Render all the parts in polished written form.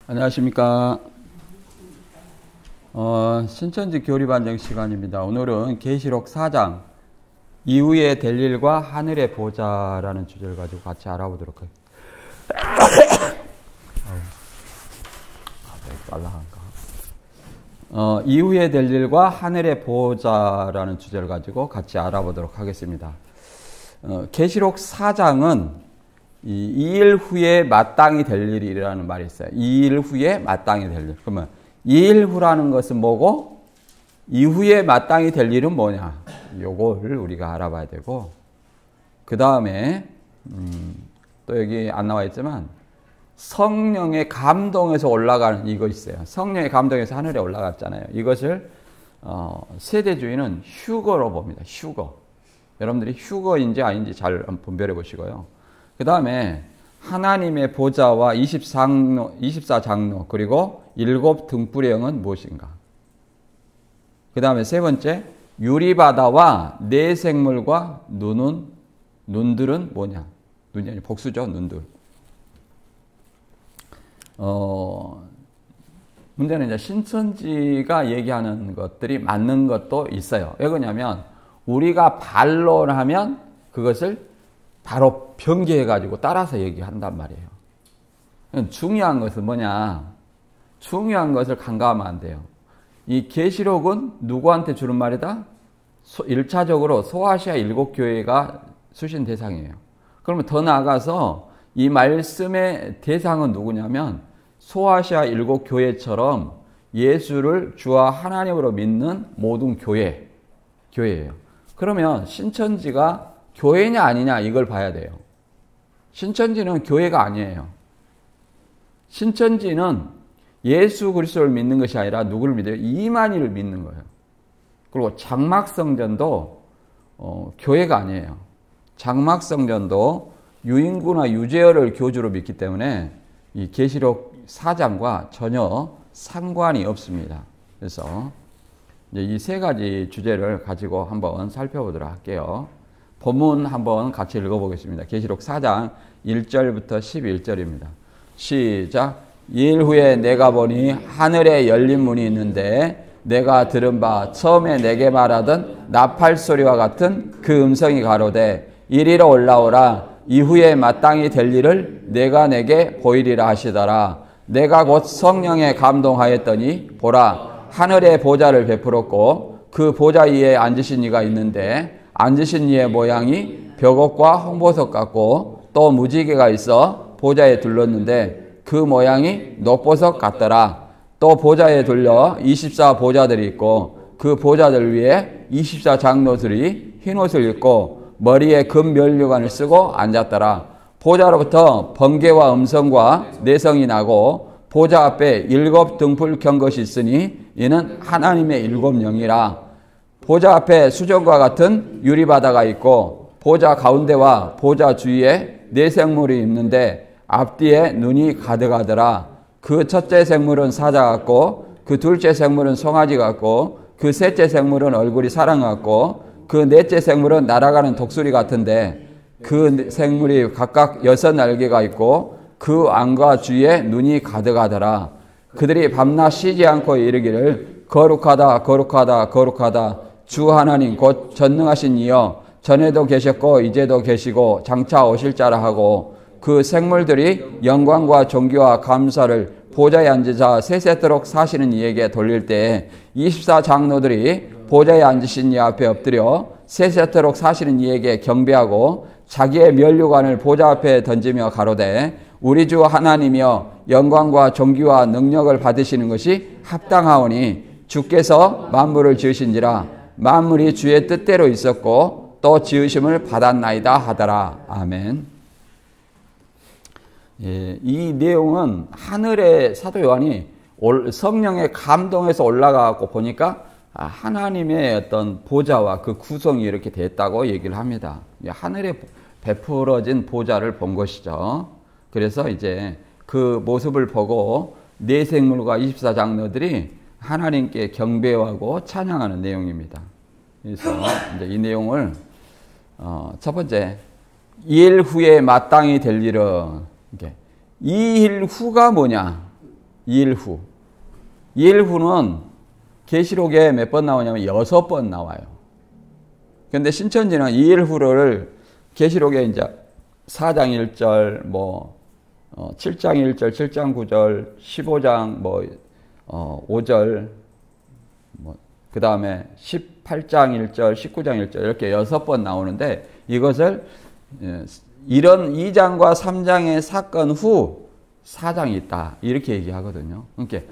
안녕하십니까. 신천지 교리반증 시간입니다. 오늘은 계시록 4장 이후에 될 일과 하늘의 보좌라는 주제를 가지고 같이 알아보도록 하겠습니다. 이후에 될 일과 하늘의 보좌라는 주제를 가지고 같이 알아보도록 하겠습니다. 계시록 4장은 이 2일 후에 마땅히 될 일이라는 말이 있어요. 2일 후에 마땅히 될 일. 그러면 2일 후라는 것은 뭐고, 이후에 마땅히 될 일은 뭐냐? 요거를 우리가 알아봐야 되고, 그 다음에 또 여기 안 나와 있지만 성령의 감동에서 올라가는 이거 있어요. 성령의 감동에서 하늘에 올라갔잖아요. 이것을 세대주의는 휴거로 봅니다. 휴거. 여러분들이 휴거인지 아닌지 잘 분별해 보시고요. 그 다음에 하나님의 보좌와 24장로 그리고 7 등불의 영은 무엇인가? 그 다음에 세 번째, 유리바다와 네 생물과 눈들은 뭐냐? 눈이 아니 복수죠, 눈들. 문제는 이제 신천지가 얘기하는 것들이 맞는 것도 있어요. 왜 그러냐면 우리가 반론하면 그것을 바로 변개해가지고 따라서 얘기한단 말이에요. 중요한 것은 뭐냐? 중요한 것을 간과하면 안 돼요. 이 계시록은 누구한테 주는 말이다? 1차적으로 소아시아 7교회가 수신 대상이에요. 그러면 더 나아가서 이 말씀의 대상은 누구냐면 소아시아 7교회처럼 예수를 주와 하나님으로 믿는 모든 교회예요. 그러면 신천지가 교회냐 아니냐 이걸 봐야 돼요. 신천지는 교회가 아니에요. 신천지는 예수 그리스도를 믿는 것이 아니라 누구를 믿어요? 이만희를 믿는 거예요. 그리고 장막성전도 교회가 아니에요. 장막성전도 유인구나 유재열을 교주로 믿기 때문에 이 계시록 4장과 전혀 상관이 없습니다. 그래서 이 세 가지 주제를 가지고 한번 살펴보도록 할게요. 본문 한번 같이 읽어보겠습니다. 계시록 4장 1절부터 11절입니다. 시작. 2일 후에 내가 보니 하늘에 열린 문이 있는데 내가 들은 바 처음에 내게 말하던 나팔 소리와 같은 그 음성이 가로되 이리로 올라오라. 이후에 마땅히 될 일을 내가 내게 보이리라 하시더라. 내가 곧 성령에 감동하였더니 보라 하늘의 보좌를 베풀었고 그 보좌 위에 앉으신 이가 있는데 앉으신 이의 모양이 벽옥과 홍보석 같고 또 무지개가 있어 보좌에 둘렀는데 그 모양이 녹보석 같더라. 또 보좌에 둘러 24 보좌들이 있고 그 보좌들 위에 24 장로들이 흰 옷을 입고 머리에 금 면류관을 쓰고 앉았더라. 보좌로부터 번개와 음성과 내성이 나고 보좌 앞에 7 등불 켠 것이 있으니 이는 하나님의 7 영이라. 보좌 앞에 수정과 같은 유리바다가 있고 보좌 가운데와 보좌 주위에 네 생물이 있는데 앞뒤에 눈이 가득하더라. 그 첫째 생물은 사자 같고 그 둘째 생물은 송아지 같고 그 셋째 생물은 얼굴이 사람 같고 그 넷째 생물은 날아가는 독수리 같은데 그 생물이 각각 6 날개가 있고 그 안과 주위에 눈이 가득하더라. 그들이 밤낮 쉬지 않고 이르기를 거룩하다 거룩하다 거룩하다 주 하나님 곧 전능하신 이여 전에도 계셨고 이제도 계시고 장차 오실 자라 하고 그 생물들이 영광과 존귀와 감사를 보좌에 앉은 자 세세토록 사시는 이에게 돌릴 때에 24 장로들이 보좌에 앉으신 이 앞에 엎드려 세세토록 사시는 이에게 경배하고 자기의 면류관을 보좌 앞에 던지며 가로되 우리 주 하나님이여 영광과 존귀와 능력을 받으시는 것이 합당하오니 주께서 만물을 지으신지라 만물이 주의 뜻대로 있었고 또 지으심을 받았나이다 하더라. 아멘. 예, 이 내용은 하늘의 사도 요한이 성령의 감동에서 올라가고 보니까 하나님의 어떤 보좌와 그 구성이 이렇게 됐다고 얘기를 합니다. 하늘에 베풀어진 보좌를 본 것이죠. 그래서 이제 그 모습을 보고 네 생물과 24 장로들이 하나님께 경배하고 찬양하는 내용입니다. 그래서 이제 이 내용을 첫 번째 2일 후에 마땅히 될 일은 2일 후가 뭐냐? 2일 후. 2일 후는 계시록에 몇 번 나오냐면 6번 나와요. 근데 신천지는 2일 후를 계시록에 이제 4장 1절, 7장 1절, 7장 9절, 15장 5절, 그 다음에 18장 1절, 19장 1절 이렇게 6번 나오는데 이것을 이런 2장과 3장의 사건 후 4장이 있다. 이렇게 얘기하거든요. 그러니까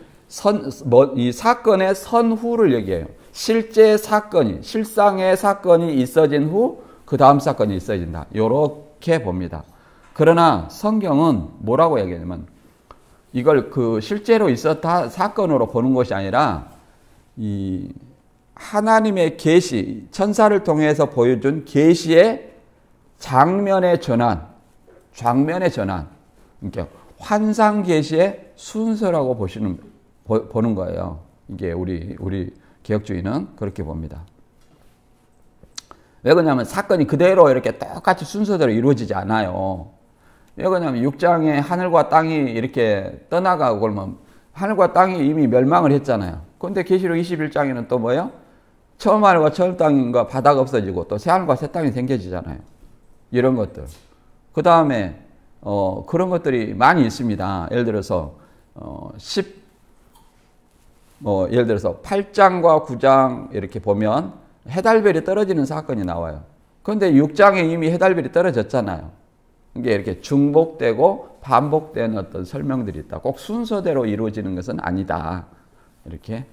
이 사건의 선후를 얘기해요. 실제 사건이, 실상의 사건이 있어진 후 그 다음 사건이 있어진다. 이렇게 봅니다. 그러나 성경은 뭐라고 얘기하냐면 이걸 실제로 있었다 사건으로 보는 것이 아니라 이 하나님의 계시, 천사를 통해서 보여준 계시의 장면의 전환, 그러니까 환상 계시의 순서라고 보는 거예요. 이게 우리 개혁주의는 그렇게 봅니다. 왜 그러냐면 사건이 그대로 이렇게 똑같이 순서대로 이루어지지 않아요. 왜 그러냐면 6장에 하늘과 땅이 이렇게 떠나가고 그러면 하늘과 땅이 이미 멸망을 했잖아요. 그런데 계시록 21장에는 또 뭐예요? 처음 하늘과 처음 땅과 바다가 없어지고 또 새 하늘과 새 땅이 생겨지잖아요. 이런 것들. 그 다음에 그런 것들이 많이 있습니다. 예를 들어서 예를 들어서 8장과 9장 이렇게 보면 해달별이 떨어지는 사건이 나와요. 그런데 6장에 이미 해달별이 떨어졌잖아요. 이게 이렇게 중복되고 반복되는 어떤 설명들이 있다. 꼭 순서대로 이루어지는 것은 아니다. 이렇게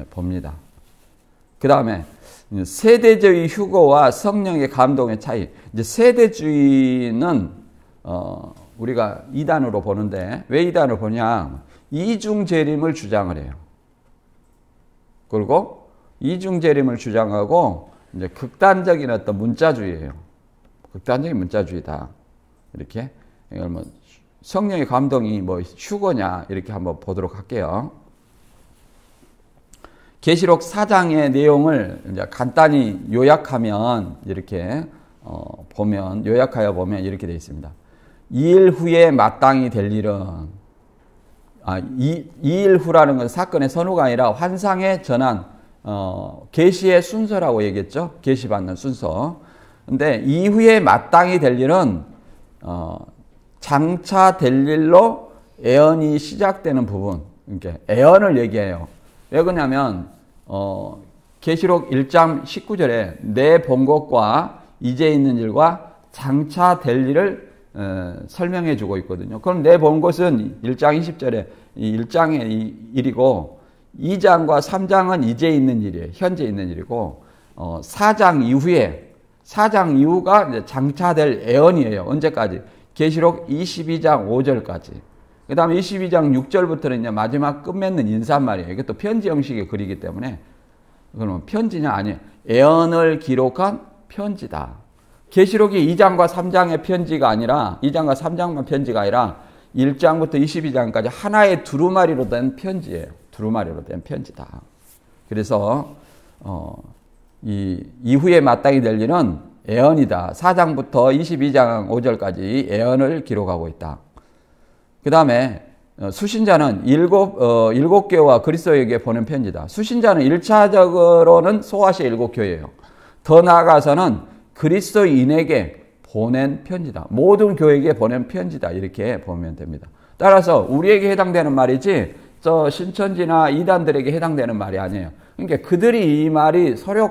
봅니다. 그 다음에 세대주의 휴거와 성령의 감동의 차이. 이제 세대주의는 우리가 이단으로 보는데 왜 이단으로 보냐? 이중재림을 주장을 해요. 그리고 이중재림을 주장하고 이제 극단적인 어떤 문자주의예요. 극단적인 문자주의다. 이렇게 이걸 성령의 감동이 휴거냐 이렇게 한번 보도록 할게요. 계시록 4장의 내용을 이제 간단히 요약하면 이렇게 요약하여 보면 이렇게 되어 있습니다. 2일 후에 마땅히 될 일은 2일 후라는 건 사건의 선후가 아니라 환상의 전환, 계시의 순서라고 얘기했죠. 계시받는 순서. 근데 이후에 마땅히 될 일은 장차 될 일로 애언이 시작되는 부분. 그러니까 애언을 얘기해요. 왜 그러냐면 계시록 1장 19절에 내 본 것과 이제 있는 일과 장차 될 일을 설명해 주고 있거든요. 그럼 내 본 것은 1장 20절에 1장의 일이고 2장과 3장은 이제 있는 일이에요. 현재 있는 일이고 4장 이후가 이제 장차될 애언이에요. 언제까지? 계시록 22장 5절까지. 그 다음에 22장 6절부터는 이제 마지막 끝맺는 인사말이에요. 이게 또 편지 형식의 글이기 때문에 그러면 편지냐? 아니에요. 애언을 기록한 편지다. 계시록이 2장과 3장의 편지가 아니라 2장과 3장만 편지가 아니라 1장부터 22장까지 하나의 두루마리로 된 편지예요. 두루마리로 된 편지다. 그래서 이후에 마땅히 될 일은 애언이다. 4장부터 22장 5절까지 애언을 기록하고 있다. 그 다음에 수신자는 일곱 교회와 그리스도에게 보낸 편지다. 수신자는 1차적으로는 소아시아 7교회예요. 더 나아가서는 그리스도인에게 보낸 편지다. 모든 교회에게 보낸 편지다. 이렇게 보면 됩니다. 따라서 우리에게 해당되는 말이지 저 신천지나 이단들에게 해당되는 말이 아니에요. 그러니까 그들이 이 말이 서로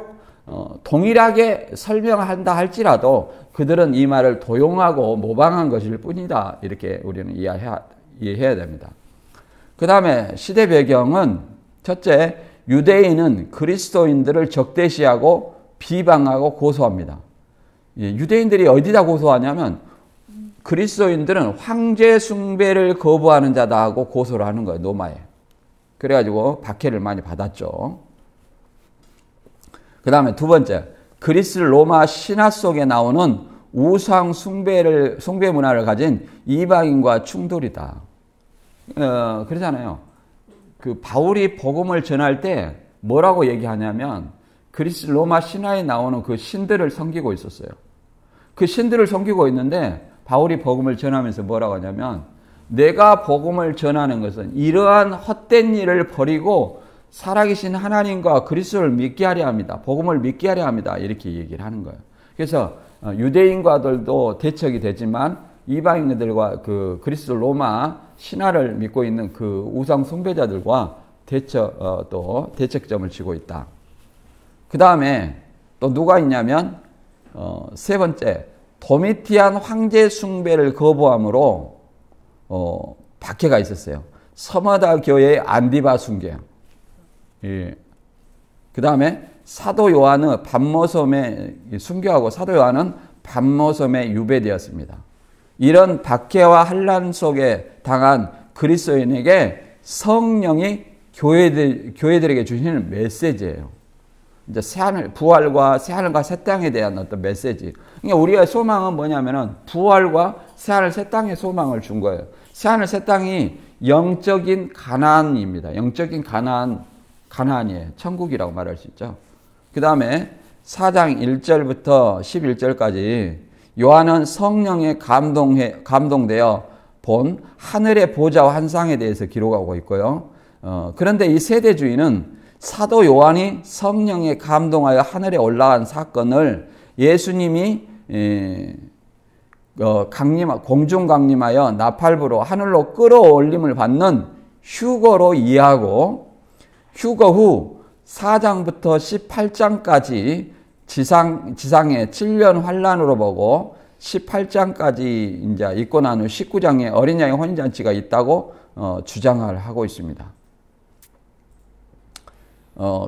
동일하게 설명한다 할지라도 그들은 이 말을 도용하고 모방한 것일 뿐이다. 이렇게 우리는 이해해야 됩니다. 그 다음에 시대 배경은 첫째, 유대인은 그리스도인들을 적대시하고 비방하고 고소합니다. 유대인들이 어디다 고소하냐면 그리스도인들은 황제 숭배를 거부하는 자다 하고 고소를 하는 거예요. 로마에. 그래가지고 박해를 많이 받았죠. 그 다음에 두 번째, 그리스 로마 신화 속에 나오는 우상 숭배 문화를 가진 이방인과 충돌이다. 그러잖아요. 그 바울이 복음을 전할 때 뭐라고 얘기하냐면 그리스 로마 신화에 나오는 그 신들을 섬기고 있었어요. 그 신들을 섬기고 있는데 바울이 복음을 전하면서 뭐라고 하냐면 내가 복음을 전하는 것은 이러한 헛된 일을 버리고 살아계신 하나님과 그리스도를 믿게 하려 합니다. 복음을 믿게 하려 합니다. 이렇게 얘기를 하는 거예요. 그래서 유대인과들도 대척이 되지만 이방인들과 그 그리스도 로마 신화를 믿고 있는 그 우상 숭배자들과 또 대척점을 지고 있다. 그 다음에 또 누가 있냐면 세 번째, 도미티안 황제 숭배를 거부함으로 박해가 있었어요. 서머다 교회의 안디바 숭배. 예. 그 다음에 사도 요한은 밤모섬에 순교하고 사도 요한은 밤모섬에 유배되었습니다. 이런 박해와 환난 속에 당한 그리스도인에게 성령이 교회들에게 주시는 메시지예요. 이제 새하늘, 부활과 새하늘과 새 땅에 대한 어떤 메시지. 그러니까 우리의 소망은 뭐냐면은 부활과 새하늘 새 땅의 소망을 준 거예요. 새하늘 새 땅이 영적인 가나안입니다. 영적인 가나안이에요. 천국이라고 말할 수 있죠. 그 다음에 4장 1절부터 11절까지 요한은 성령에 감동되어 본 하늘의 보좌와 환상에 대해서 기록하고 있고요. 그런데 이 세대주의는 사도 요한이 성령에 감동하여 하늘에 올라간 사건을 예수님이 공중 강림하여 나팔부로 하늘로 끌어올림을 받는 휴거로 이해하고, 휴거 후 4장부터 18장까지 지상의 7년 환란으로 보고 18장까지 이제 있고 난 후 19장에 어린 양의 혼인잔치가 있다고 주장을 하고 있습니다.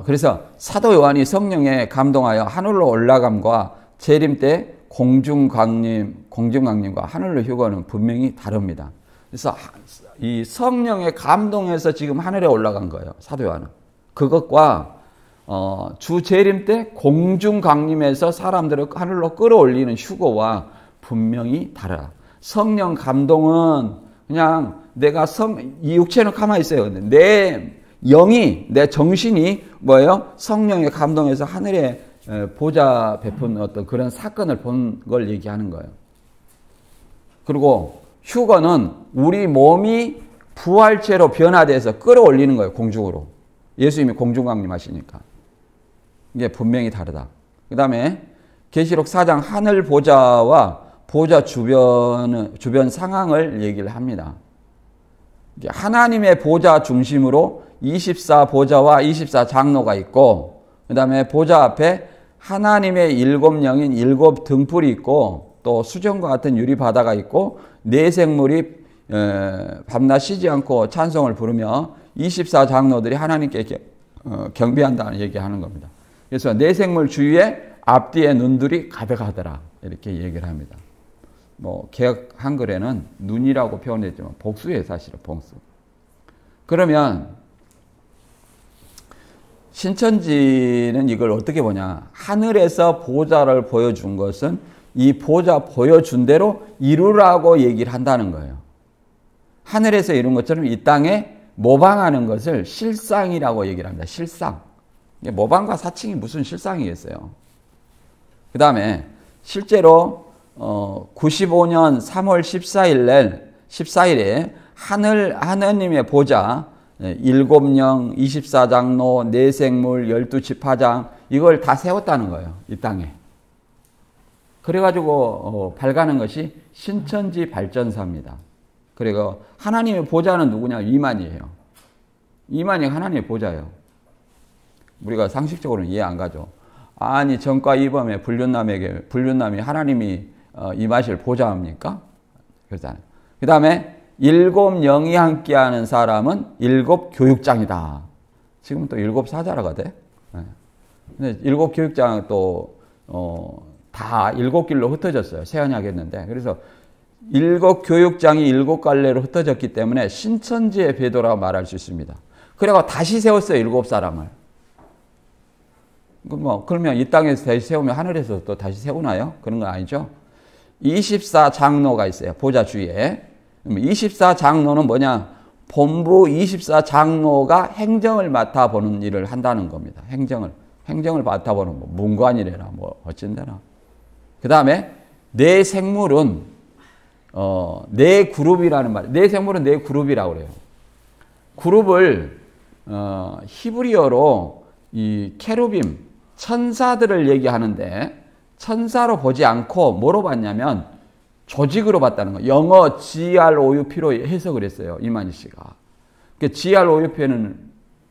그래서 사도 요한이 성령에 감동하여 하늘로 올라감과 재림 때 공중 강림과 하늘로 휴거는 분명히 다릅니다. 그래서 이 성령에 감동해서 지금 하늘에 올라간 거예요. 사도 요한은. 그것과 주 재림 때 공중 강림해서 사람들을 하늘로 끌어올리는 휴거와 분명히 달라. 성령 감동은 그냥 내가 이 육체는 가만히 있어요. 근데 내 영이, 내 정신이 뭐예요? 성령에 감동해서 하늘에 보좌 베푼 어떤 그런 사건을 본 걸 얘기하는 거예요. 그리고 휴거는 우리 몸이 부활체로 변화돼서 끌어올리는 거예요. 공중으로. 예수님이 공중 강림하시니까. 이게 분명히 다르다. 그 다음에 계시록 4장 하늘 보좌와 보좌 주변 상황을 얘기를 합니다. 하나님의 보좌 중심으로 24보좌와 24장로가 있고, 그 다음에 보좌 앞에 하나님의 7영인 7등불이 있고, 또 수정과 같은 유리바다가 있고, 네 생물이 밤낮 쉬지 않고 찬송을 부르며 24장로들이 하나님께 경배한다는 얘기하는 겁니다. 그래서 네 생물 주위에 앞뒤에 눈들이 가득하더라, 이렇게 얘기를 합니다. 뭐 개역 한글에는 눈이라고 표현했지만 복수예요. 사실은 복수. 그러면 신천지는 이걸 어떻게 보냐. 하늘에서 보좌를 보여준 것은 이 보좌 보여준 대로 이루라고 얘기를 한다는 거예요. 하늘에서 이룬 것처럼 이 땅에 모방하는 것을 실상이라고 얘기를 합니다. 실상. 모방과 사칭이 무슨 실상이겠어요. 그 다음에 실제로 95년 3월 14일에 하느님의 보좌 7영, 24장로, 4생물, 12지파장 이걸 다 세웠다는 거예요. 이 땅에. 그래가지고 발간한 것이 신천지 발전사입니다. 그리고 하나님의 보좌는 누구냐? 이만희예요. 이만희 하나님의 보좌예요. 우리가 상식적으로는 이해 안 가죠. 아니 전과 이범에 불륜남이 하나님이 임하실 보좌입니까? 그렇잖아요. 그 다음에 7영이 함께하는 사람은 7교육장이다. 지금 또 7사자라가 돼. 근데 7교육장 또 다 7길로 흩어졌어요. 세언약했는데. 그래서 7교육장이 7갈래로 흩어졌기 때문에 신천지의 배도라고 말할 수 있습니다. 그래가 다시 세웠어요. 7사람을. 그러면 이 땅에서 다시 세우면 하늘에서 또 다시 세우나요? 그런 건 아니죠. 24장로가 있어요. 보좌 주위에. 24장로는 뭐냐? 본부 24장로가 행정을 맡아보는 일을 한다는 겁니다. 행정을 맡아보는 뭐 문관이래나 뭐 어쩐데나. 그 다음에 네 생물은 네 그룹이라는 말, 네 생물은 네 그룹이라고 그래요. 그룹을 히브리어로 이 케루빔, 천사들을 얘기하는데 천사로 보지 않고 뭐로 봤냐면 조직으로 봤다는 거예요. 영어 GROUP로 해석을 했어요. 이만희 씨가. GROUP는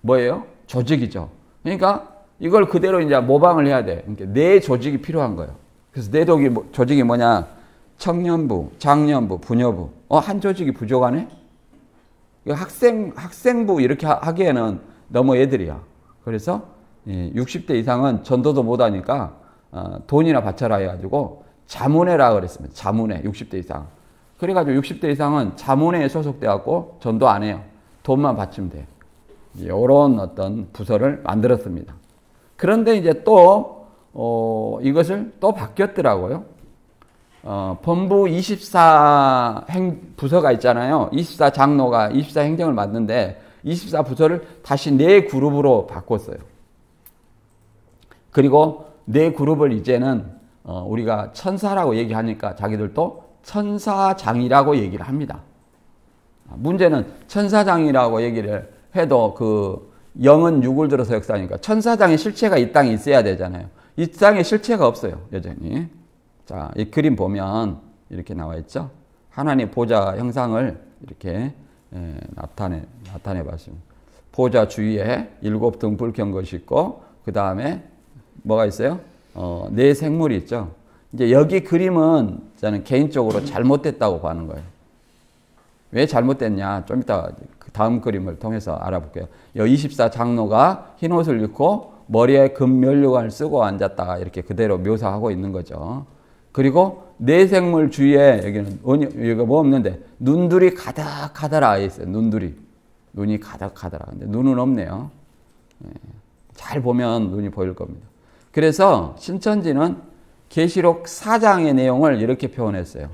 뭐예요? 조직이죠. 그러니까 이걸 그대로 이제 모방을 해야 돼. 그러니까 네 조직이 필요한 거예요. 그래서 네 조직이 뭐냐? 청년부, 장년부, 부녀부. 한 조직이 부족하네? 학생부 이렇게 하기에는 너무 애들이야. 그래서 60대 이상은 전도도 못하니까 돈이나 바쳐라 해가지고 자문회라 그랬습니다. 자문회 60대 이상. 그래가지고 60대 이상은 자문회에 소속돼갖고 전도 안 해요. 돈만 바치면 돼. 이런 어떤 부서를 만들었습니다. 그런데 이제 또 이것을 또 바뀌었더라고요. 본부 24 부서가 있잖아요. 24 장로가 24 행정을 맡는데 24 부서를 다시 네 그룹으로 바꿨어요. 그리고 네 그룹을 이제는 우리가 천사라고 얘기하니까 자기들도 천사장이라고 얘기를 합니다. 문제는 천사장이라고 얘기를 해도 그 영은 6을 들어서 역사하니까 천사장의 실체가 이 땅에 있어야 되잖아요. 이 땅에 실체가 없어요. 여전히. 자, 이 그림 보면 이렇게 나와 있죠. 하나님 보좌 형상을 이렇게 나타내 봤습니다. 보좌 주위에 7 등불 켠 것이 있고 그 다음에 뭐가 있어요? 네 생물이 있죠. 이제 여기 그림은 저는 개인적으로 잘못됐다고 보는 거예요. 왜 잘못됐냐? 좀 이따 다음 그림을 통해서 알아볼게요. 24 장로가 흰 옷을 입고 머리에 금 면류관을 쓰고 앉았다 이렇게 그대로 묘사하고 있는 거죠. 그리고 네 생물 주위에 여기는 여기가 뭐 없는데 눈들이 가득하더라 있어요. 눈이 가득하더라. 근데 눈은 없네요. 잘 보면 눈이 보일 겁니다. 그래서 신천지는 계시록 4장의 내용을 이렇게 표현했어요.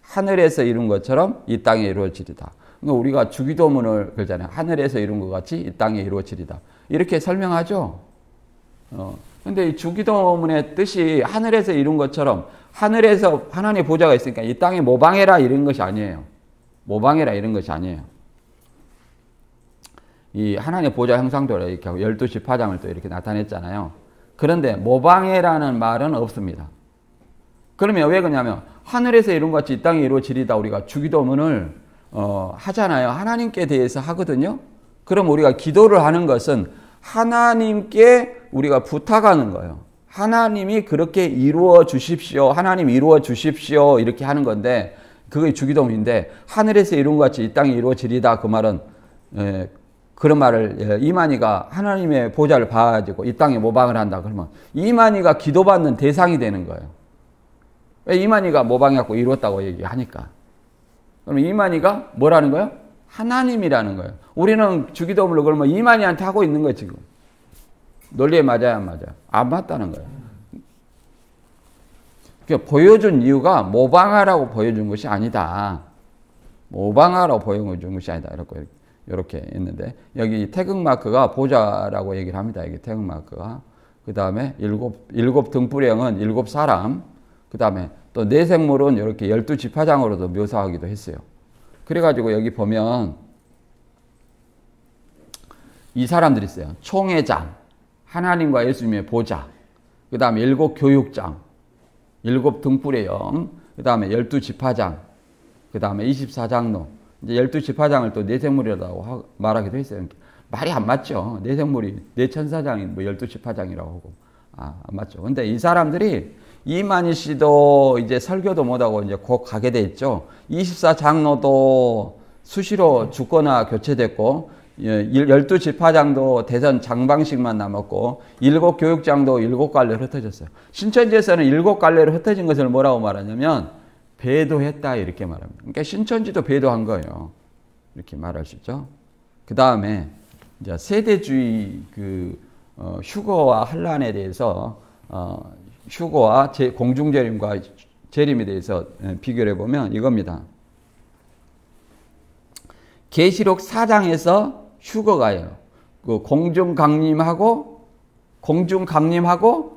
하늘에서 이룬 것처럼 이 땅에 이루어지리다. 그러니까 우리가 주기도문을 그러잖아요. 하늘에서 이룬 것 같이 이 땅에 이루어지리다. 이렇게 설명하죠. 근데 이 주기도문의 뜻이 하늘에서 이룬 것처럼 하늘에서 하나님의 보좌가 있으니까 이 땅에 모방해라 이런 것이 아니에요. 모방해라 이런 것이 아니에요. 이 하나님의 보좌 형상도 이렇게 하고 12시 파장을 또 이렇게 나타냈잖아요. 그런데 모방해라는 말은 없습니다. 그러면 왜 그러냐면 하늘에서 이룬 것 같이 이 땅에 이루어지리다 우리가 주기도문을 하잖아요. 하나님께 대해서 하거든요. 그럼 우리가 기도를 하는 것은 하나님께 우리가 부탁하는 거예요. 하나님이 그렇게 이루어 주십시오. 하나님 이루어 주십시오. 이렇게 하는 건데 그게 주기도문인데 하늘에서 이룬 것 같이 이 땅에 이루어지리다 그 말은 그런 말을 이만희가 하나님의 보좌를 봐가지고 이 땅에 모방을 한다 그러면 이만희가 기도받는 대상이 되는 거예요. 왜 이만희가 모방해갖고 이루었다고 얘기하니까. 그럼 이만희가 뭐라는 거예요? 하나님이라는 거예요. 우리는 주기도문을 그러면 이만희한테 하고 있는 거예요 지금. 논리에 맞아야 안 맞아요? 안 맞다는 거예요. 그러니까 보여준 이유가 모방하라고 보여준 것이 아니다. 모방하라고 보여준 것이 아니다. 이렇게 있는데 여기 태극마크가 보좌라고 얘기를 합니다. 여기 태극마크가. 그 다음에 일곱 등불형은 7사람. 그 다음에 또 내생물은 이렇게 12지파장으로도 묘사하기도 했어요. 그래가지고 여기 보면 이 사람들이 있어요. 총회장, 하나님과 예수님의 보좌, 그 다음에 7 교육장, 7 등불의 영, 그 다음에 12지파장, 그 다음에 24장로. 이제 12지파장을 또 내생물이라고 말하기도 했어요. 말이 안 맞죠. 내생물이 내천사장이 뭐 12지파장이라고 하고. 안 맞죠. 근데 이 사람들이 이만희 씨도 이제 설교도 못하고 이제 곧 가게 돼 있죠. 24장로도 수시로 죽거나 교체됐고, 12지파장도 대선 장방식만 남았고, 7 교육장도 7갈래로 흩어졌어요. 신천지에서는 7갈래로 흩어진 것을 뭐라고 말하냐면, 배도했다, 이렇게 말합니다. 그러니까 신천지도 배도한 거예요. 이렇게 말할 수 있죠. 그 다음에, 이제 세대주의 휴거와 환란에 대해서, 휴거와 공중재림과 재림에 대해서 비교를 해보면 이겁니다. 계시록 4장에서 휴거가요. 그 공중강림하고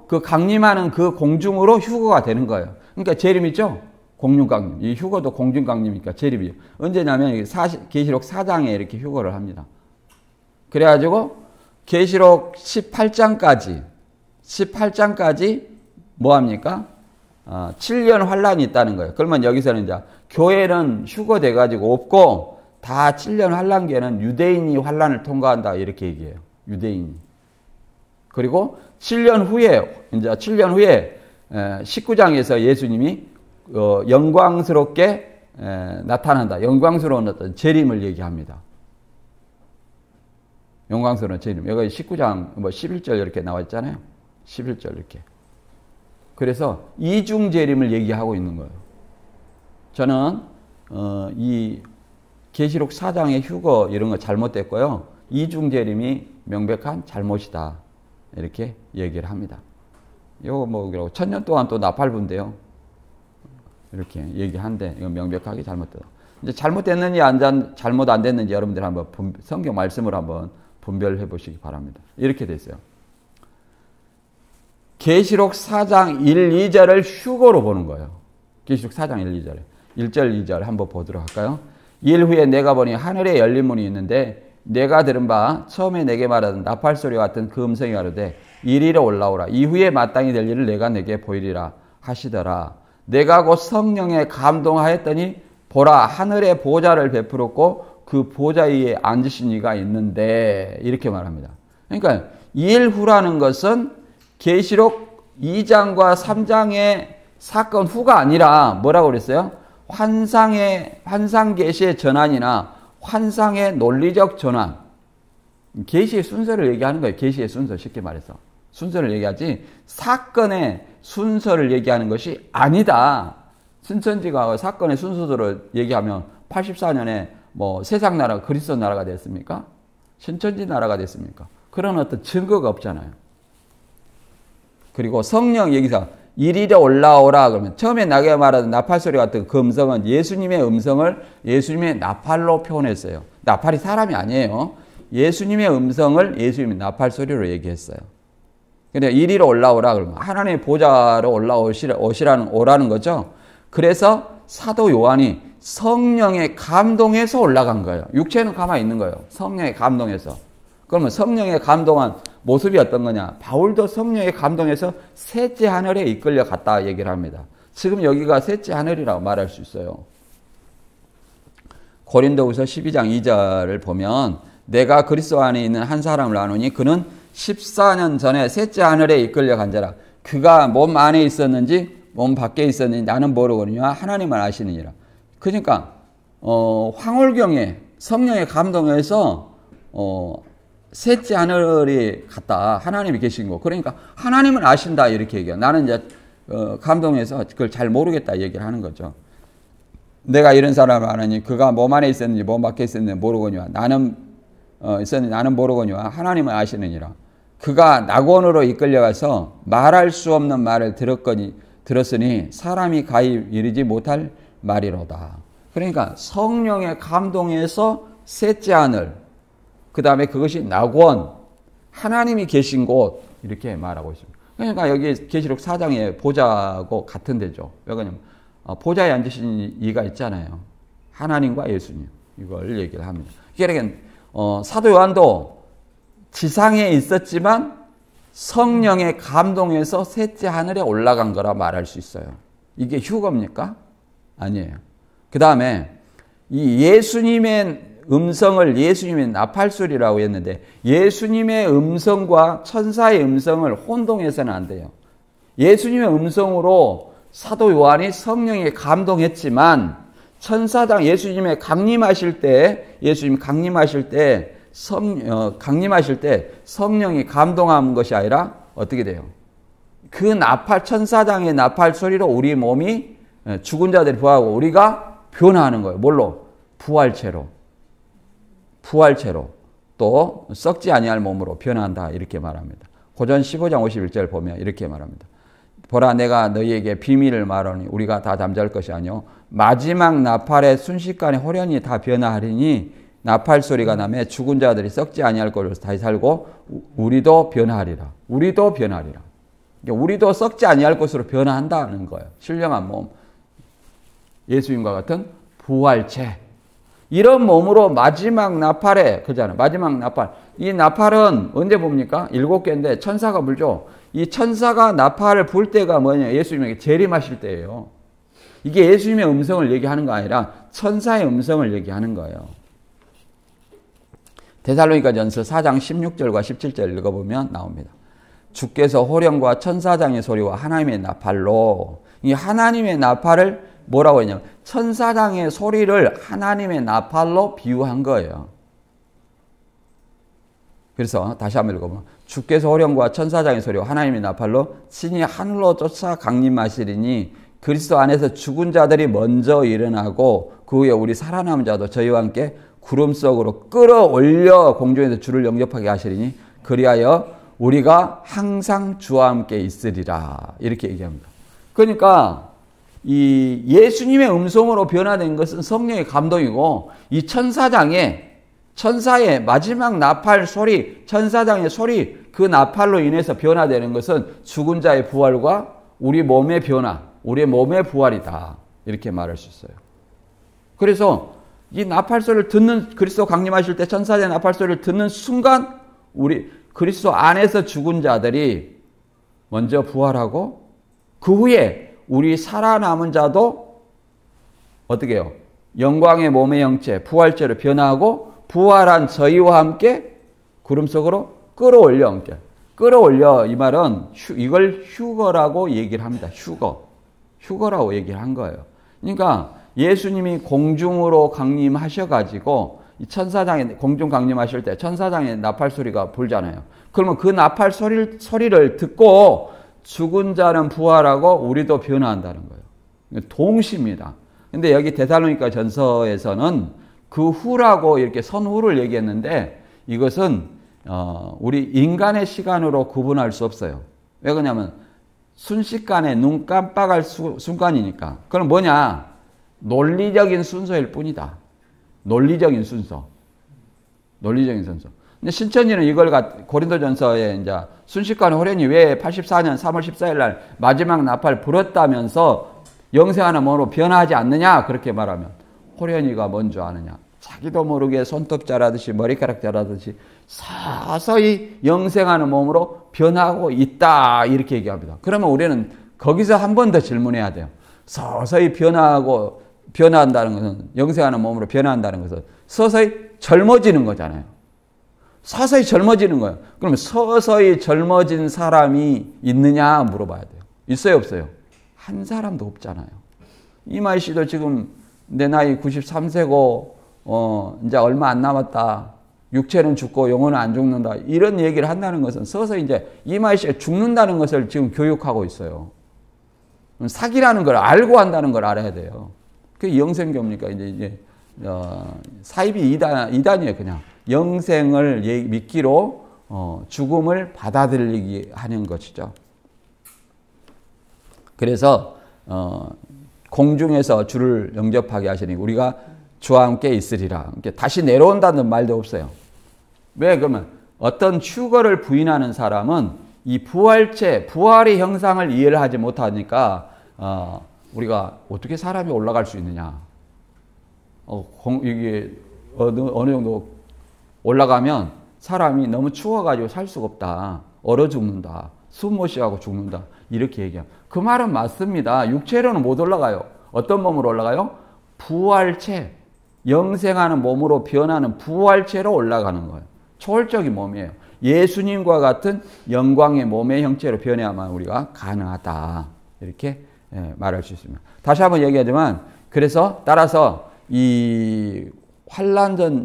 그 강림하는 그 공중으로 휴거가 되는 거예요. 그러니까 재림이죠. 공륜강림. 이 휴거도 공륜강림이니까 재림이에요. 언제냐면 계시록 4장에 이렇게 휴거를 합니다. 그래가지고 계시록 18장까지 뭐 합니까? 7년 환란이 있다는 거예요. 그러면 여기서는 이제 교회는 휴거돼 가지고 없고 다 7년 환란기에는 유대인이 환란을 통과한다 이렇게 얘기해요. 유대인이. 그리고 7년 후에 19장에서 예수님이 영광스럽게 나타난다. 영광스러운 어떤 재림을 얘기합니다. 영광스러운 재림. 여기 19장 11절 이렇게 나와 있잖아요. 11절 이렇게. 그래서 이중 재림을 얘기하고 있는 거예요. 저는 이 계시록 4장의 휴거 이런 거 잘못됐고요. 이중 재림이 명백한 잘못이다. 이렇게 얘기를 합니다. 이거 뭐 천년 동안 또 나팔부인데요. 이렇게 얘기한데 이거 명백하게 잘못되다. 이제 잘못됐는지 잘못 안 됐는지 여러분들 한번 성경 말씀을 한번 분별해 보시기 바랍니다. 이렇게 됐어요. 계시록 4장 1, 2절을 휴거로 보는 거예요. 계시록 4장 1, 2절에. 1절, 2절 한번 보도록 할까요? 일 후에 내가 보니 하늘에 열린 문이 있는데 내가 들은 바 처음에 내게 말하던 나팔소리와 같은 그 음성이 가로되 이리로 올라오라. 이후에 마땅히 될 일을 내가 내게 보이리라 하시더라. 내가 곧 성령에 감동하였더니 보라 하늘에 보좌를 베풀었고 그 보좌 위에 앉으신 이가 있는데 이렇게 말합니다. 그러니까 이 일 후라는 것은 계시록 2장과 3장의 사건 후가 아니라 뭐라고 그랬어요? 환상 계시의 전환이나 환상의 논리적 전환. 계시의 순서를 얘기하는 거예요. 계시의 순서 쉽게 말해서. 순서를 얘기하지 사건의 순서를 얘기하는 것이 아니다. 신천지가 사건의 순서대로 얘기하면 84년에 뭐 세상 나라가 그리스도 나라가 됐습니까? 신천지 나라가 됐습니까? 그런 어떤 증거가 없잖아요. 그리고 성령 얘기사 이리로 올라오라 그러면 처음에 나게 말하던 나팔소리 같은 그 음성은 예수님의 음성을 예수님의 나팔로 표현했어요. 나팔이 사람이 아니에요. 예수님의 음성을 예수님의 나팔소리로 얘기했어요. 근데 이리로 올라오라 그러면 하나님의 보좌로 오라는 거죠. 그래서 사도 요한이 성령의 감동에서 올라간 거예요. 육체는 가만히 있는 거예요. 성령의 감동에서. 그러면 성령의 감동한 모습이 어떤 거냐? 바울도 성령의 감동에서 셋째 하늘에 이끌려 갔다 얘기를 합니다. 지금 여기가 셋째 하늘이라고 말할 수 있어요. 고린도후서 12장 2절을 보면 내가 그리스도 안에 있는 한 사람을 아노니 그는 14년 전에 셋째 하늘에 이끌려 간 자라. 그가 몸 안에 있었는지 몸 밖에 있었는지 나는 모르거니와 하나님만 아시느니라. 그러니까 황홀경에 성령의 감동에서 셋째 하늘이 갔다. 하나님이 계신 거. 그러니까 하나님은 아신다 이렇게 얘기해요. 나는 이제 감동해서 그걸 잘 모르겠다 얘기를 하는 거죠. 내가 이런 사람을 아느니 그가 몸 안에 있었는지 몸 밖에 있었는지 모르거니와 나는 있었는지 나는 모르거니와 하나님은 아시느니라. 그가 낙원으로 이끌려가서 말할 수 없는 말을 들었으니 사람이 가히 이르지 못할 말이로다. 그러니까 성령의 감동에서 셋째 하늘, 그 다음에 그것이 낙원, 하나님이 계신 곳 이렇게 말하고 있습니다. 그러니까 여기 계시록 4장에 보좌고 같은 데죠. 왜냐하면 보좌에 앉으신 이가 있잖아요. 하나님과 예수님 이걸 얘기를 합니다. 그러니까 사도 요한도 지상에 있었지만 성령의 감동에서 셋째 하늘에 올라간 거라 말할 수 있어요. 이게 휴거입니까? 아니에요. 그 다음에 이 예수님의 음성을 예수님의 나팔소리라고 했는데 예수님의 음성과 천사의 음성을 혼동해서는 안 돼요. 예수님의 음성으로 사도 요한이 성령에 감동했지만 천사장 예수님의 강림하실 때 성령이 감동한 것이 아니라 어떻게 돼요? 그 나팔 천사장의 나팔 소리로 우리 몸이 죽은 자들이 부활하고 우리가 변화하는 거예요. 뭘로? 부활체로 또 썩지 아니할 몸으로 변한다 이렇게 말합니다. 고전 15장 51절 보면 이렇게 말합니다. 보라 내가 너희에게 비밀을 말하니 우리가 다 잠잘 것이 아니요 마지막 나팔의 순식간에 호련히 다 변화하리니 나팔 소리가 나며 죽은 자들이 썩지 아니할 것으로 다시 살고 우리도 변화하리라. 그러니까 우리도 썩지 아니할 것으로 변화한다는 거예요. 신령한 몸. 예수님과 같은 부활체. 이런 몸으로 마지막 나팔에, 그잖아요. 마지막 나팔. 이 나팔은 언제 봅니까? 7개인데 천사가 불죠. 이 천사가 나팔을 불 때가 뭐냐? 예수님에게 재림하실 때예요. 이게 예수님의 음성을 얘기하는 거 아니라 천사의 음성을 얘기하는 거예요. 데살로니가전서 4장 16절과 17절 읽어보면 나옵니다. 주께서 호령과 천사장의 소리와 하나님의 나팔로, 이 하나님의 나팔을 뭐라고 했냐면 천사장의 소리를 하나님의 나팔로 비유한 거예요. 그래서 다시 한번 읽어보면 주께서 호령과 천사장의 소리와 하나님의 나팔로 신이 하늘로 쫓아 강림하시리니 그리스도 안에서 죽은 자들이 먼저 일어나고 그 후에 우리 살아남은 자도 저희와 함께 구름 속으로 끌어올려 공중에서 주를 영접하게 하시리니 그리하여 우리가 항상 주와 함께 있으리라. 이렇게 얘기합니다. 그러니까 이 예수님의 음성으로 변화된 것은 성령의 감동이고 이 천사의 마지막 나팔 소리, 천사장의 소리, 그 나팔로 인해서 변화되는 것은 죽은 자의 부활과 우리 몸의 변화, 우리의 몸의 부활이다. 이렇게 말할 수 있어요. 그래서 이 나팔 소리를 듣는, 그리스도 강림하실 때 천사의 나팔 소리를 듣는 순간 우리 그리스도 안에서 죽은 자들이 먼저 부활하고 그 후에 우리 살아남은 자도 어떻게 해요? 영광의 몸의 형체, 부활체로 변화하고 부활한 저희와 함께 구름 속으로 끌어올려. 끌어올려 이 말은 이걸 휴거라고 얘기를 합니다. 휴거라고 얘기를 한 거예요. 그러니까 예수님이 공중으로 강림하셔가지고 이 천사장에 공중 강림하실 때 천사장의 나팔 소리가 불잖아요. 그러면 그 나팔 소리를 듣고 죽은 자는 부활하고 우리도 변화한다는 거예요. 동시입니다. 근데 여기 데살로니가 전서에서는 그 후라고 이렇게 선후를 얘기했는데 이것은 우리 인간의 시간으로 구분할 수 없어요. 왜 그러냐면 순식간에 눈 깜빡할 순간이니까. 그럼 뭐냐? 논리적인 순서일 뿐이다. 논리적인 순서. 근데 신천지는 이걸 고린도전서에 이제 순식간에 호련히 왜 84년 3월 14일 날 마지막 나팔 불었다면서 영생하는 몸으로 변화하지 않느냐? 그렇게 말하면 호련이가 뭔지 아느냐? 자기도 모르게 손톱 자라듯이 머리카락 자라듯이 서서히 영생하는 몸으로 변하고 있다. 이렇게 얘기합니다. 그러면 우리는 거기서 한 번 더 질문해야 돼요. 서서히 변화한다는 것은 영생하는 몸으로 변화한다는 것은 서서히 젊어지는 거잖아요. 서서히 젊어지는 거예요. 그러면 서서히 젊어진 사람이 있느냐 물어봐야 돼요. 있어요, 없어요? 한 사람도 없잖아요. 이마희 씨도 지금 내 나이 93세고 이제 얼마 안 남았다. 육체는 죽고 영혼은 안 죽는다. 이런 얘기를 한다는 것은 서서히 이제 이마희 씨가 죽는다는 것을 지금 교육하고 있어요. 사기라는 걸 알고 한다는 걸 알아야 돼요. 그게 영생교입니까? 이제 사입이 이단이에요, 그냥. 영생을 믿기로 죽음을 받아들이기 하는 것이죠. 그래서 공중에서 주를 영접하게 하시니 우리가 주와 함께 있으리라. 다시 내려온다는 말도 없어요. 왜 그러면 어떤 휴거를 부인하는 사람은 이 부활의 형상을 이해를 하지 못하니까 우리가 어떻게 사람이 올라갈 수 있느냐. 이게 어느 정도 올라가면 사람이 너무 추워가지고 살 수가 없다. 얼어 죽는다. 숨 못 쉬어가고 죽는다. 이렇게 얘기합니다. 그 말은 맞습니다. 육체로는 못 올라가요. 어떤 몸으로 올라가요? 부활체. 영생하는 몸으로 변하는 부활체로 올라가는 거예요. 초월적인 몸이에요. 예수님과 같은 영광의 몸의 형체로 변해야만 우리가 가능하다. 이렇게 말할 수 있습니다. 다시 한번 얘기하지만 그래서 따라서 이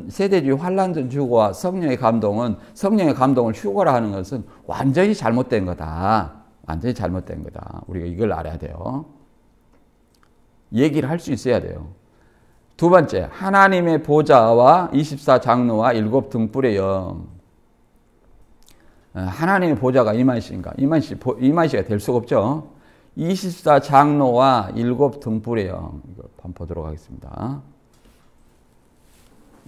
세대주의 환란전 휴거와 성령의 감동을 휴거라 하는 것은 완전히 잘못된 거다. 완전히 잘못된 거다. 우리가 이걸 알아야 돼요. 얘기를 할 수 있어야 돼요. 두 번째, 하나님의 보좌와 24장로와 7 등불의 영. 하나님의 보좌가 이만희 씨인가? 이만희 씨가 될 수가 없죠. 24장로와 7 등불의 영. 이거 한번 보도록 하겠습니다.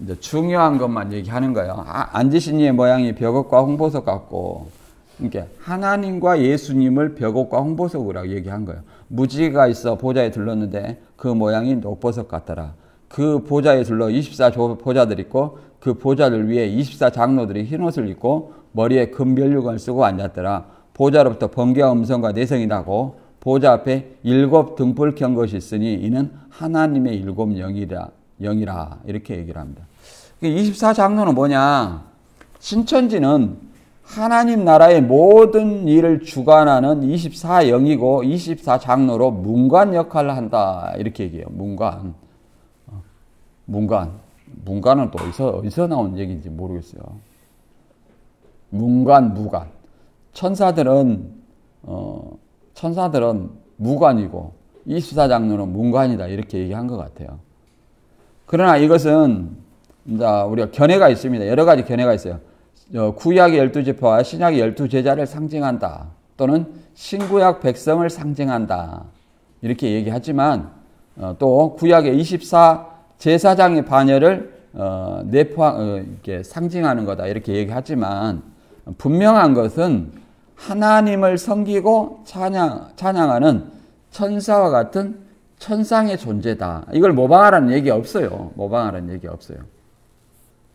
이제 중요한 것만 얘기하는 거예요. 앉으신 이의 모양이 벽옥과 홍보석 같고, 그러니까 하나님과 예수님을 벽옥과 홍보석이라고 얘기한 거예요. 무지개가 있어 보좌에 둘렀는데 그 모양이 녹버섯 같더라. 그 보좌에 둘러 24보좌들 있고 그 보좌들 위에 24장로들이 흰옷을 입고 머리에 금별류관을 쓰고 앉았더라. 보좌로부터 번개와 음성과 내성이 나고 보좌 앞에 7 등불 켠 것이 있으니 이는 하나님의 7 영이라 이렇게 얘기를 합니다. 24장로는 뭐냐? 신천지는 하나님 나라의 모든 일을 주관하는 24영이고 24장로로 문관 역할을 한다 이렇게 얘기해요. 문관은 또 어디서 나온 얘기인지 모르겠어요. 무관. 천사들은 무관이고 24장로는 문관이다 이렇게 얘기한 것 같아요. 그러나 이것은 이제 우리가 견해가 있습니다. 여러 가지 견해가 있어요. 구약의 12지파와 신약의 12제자를 상징한다. 또는 신구약 백성을 상징한다. 이렇게 얘기하지만 또 구약의 24 제사장의 반열을 이렇게 상징하는 거다. 이렇게 얘기하지만 분명한 것은 하나님을 섬기고 찬양하는 천사와 같은 천상의 존재다. 이걸 모방하라는 얘기 없어요.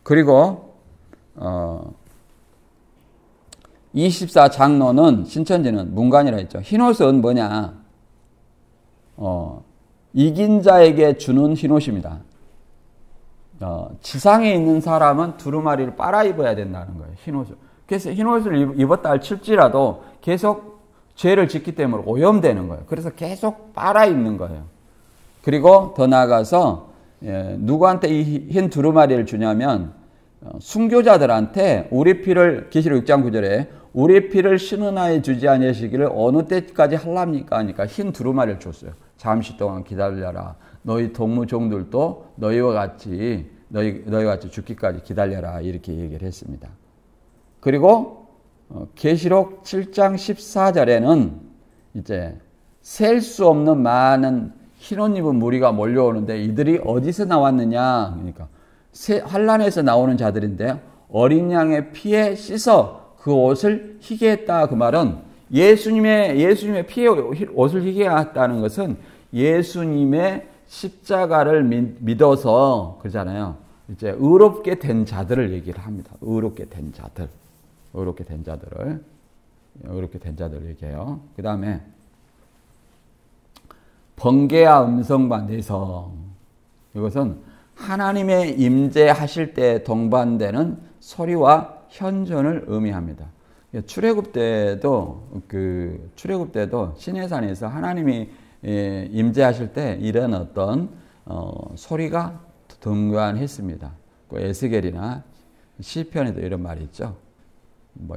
그리고 24장로는 신천지는 문관이라 했죠. 흰옷은 뭐냐? 이긴 자에게 주는 흰옷입니다. 지상에 있는 사람은 두루마리를 빨아 입어야 된다는 거예요. 흰옷을. 그래서 흰옷을 입었다 할칠지라도 계속 죄를 짓기 때문에 오염되는 거예요. 그래서 계속 빨아 입는 거예요. 그리고 더 나아가서 누구한테 이 흰 두루마리를 주냐면 순교자들한테 우리 피를 계시록 6장 9절에 우리 피를 신은하에 주지 아니하시기를 어느 때까지 하랍니까? 하니까 흰 두루마리를 줬어요. 잠시 동안 기다려라. 너희 동무종들도 너희와 같이 죽기까지 기다려라. 이렇게 얘기를 했습니다. 그리고 계시록 7장 14절에는 이제 셀 수 없는 많은 흰옷 입은 무리가 몰려오는데 이들이 어디서 나왔느냐? 그러니까 환란에서 나오는 자들인데 어린 양의 피에 씻어 그 옷을 희게 했다. 그 말은 예수님의 피에 옷을 희게 했다는 것은 예수님의 십자가를 믿어서 그러잖아요. 이제 의롭게 된 자들을 얘기를 합니다. 의롭게 된 자들을 얘기해요. 그 다음에 번개와 음성과 내성. 이것은 하나님의 임재하실 때 동반되는 소리와 현존을 의미합니다. 출애굽 때도 시내산에서 하나님이 임재하실 때 이런 어떤 소리가 등관했습니다. 에스겔이나 시편에도 이런 말이 있죠.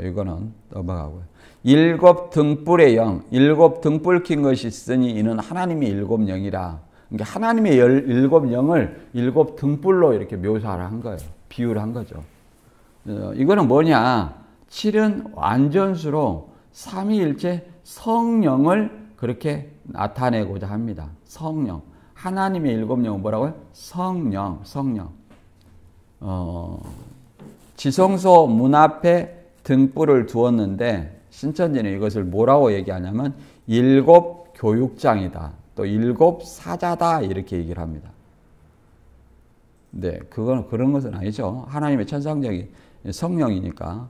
이거는 넘어가고요. 7 등불의 영, 7 등불 킨 것이 있으니 이는 하나님의 7 영이라. 그러니까 하나님의 7 영을 7 등불로 이렇게 묘사를 한 거예요. 비유를 한 거죠. 이거는 뭐냐? 7은 완전수로 삼위일체 성령을 그렇게 나타내고자 합니다. 성령. 하나님의 7 영은 뭐라고요? 성령. 지성소 문 앞에 등불을 두었는데 신천지는 이것을 뭐라고 얘기하냐면 7 교육장이다. 또 7 사자다. 이렇게 얘기를 합니다. 네, 그건 그런 것은 아니죠. 하나님의 천상적인 성령이니까.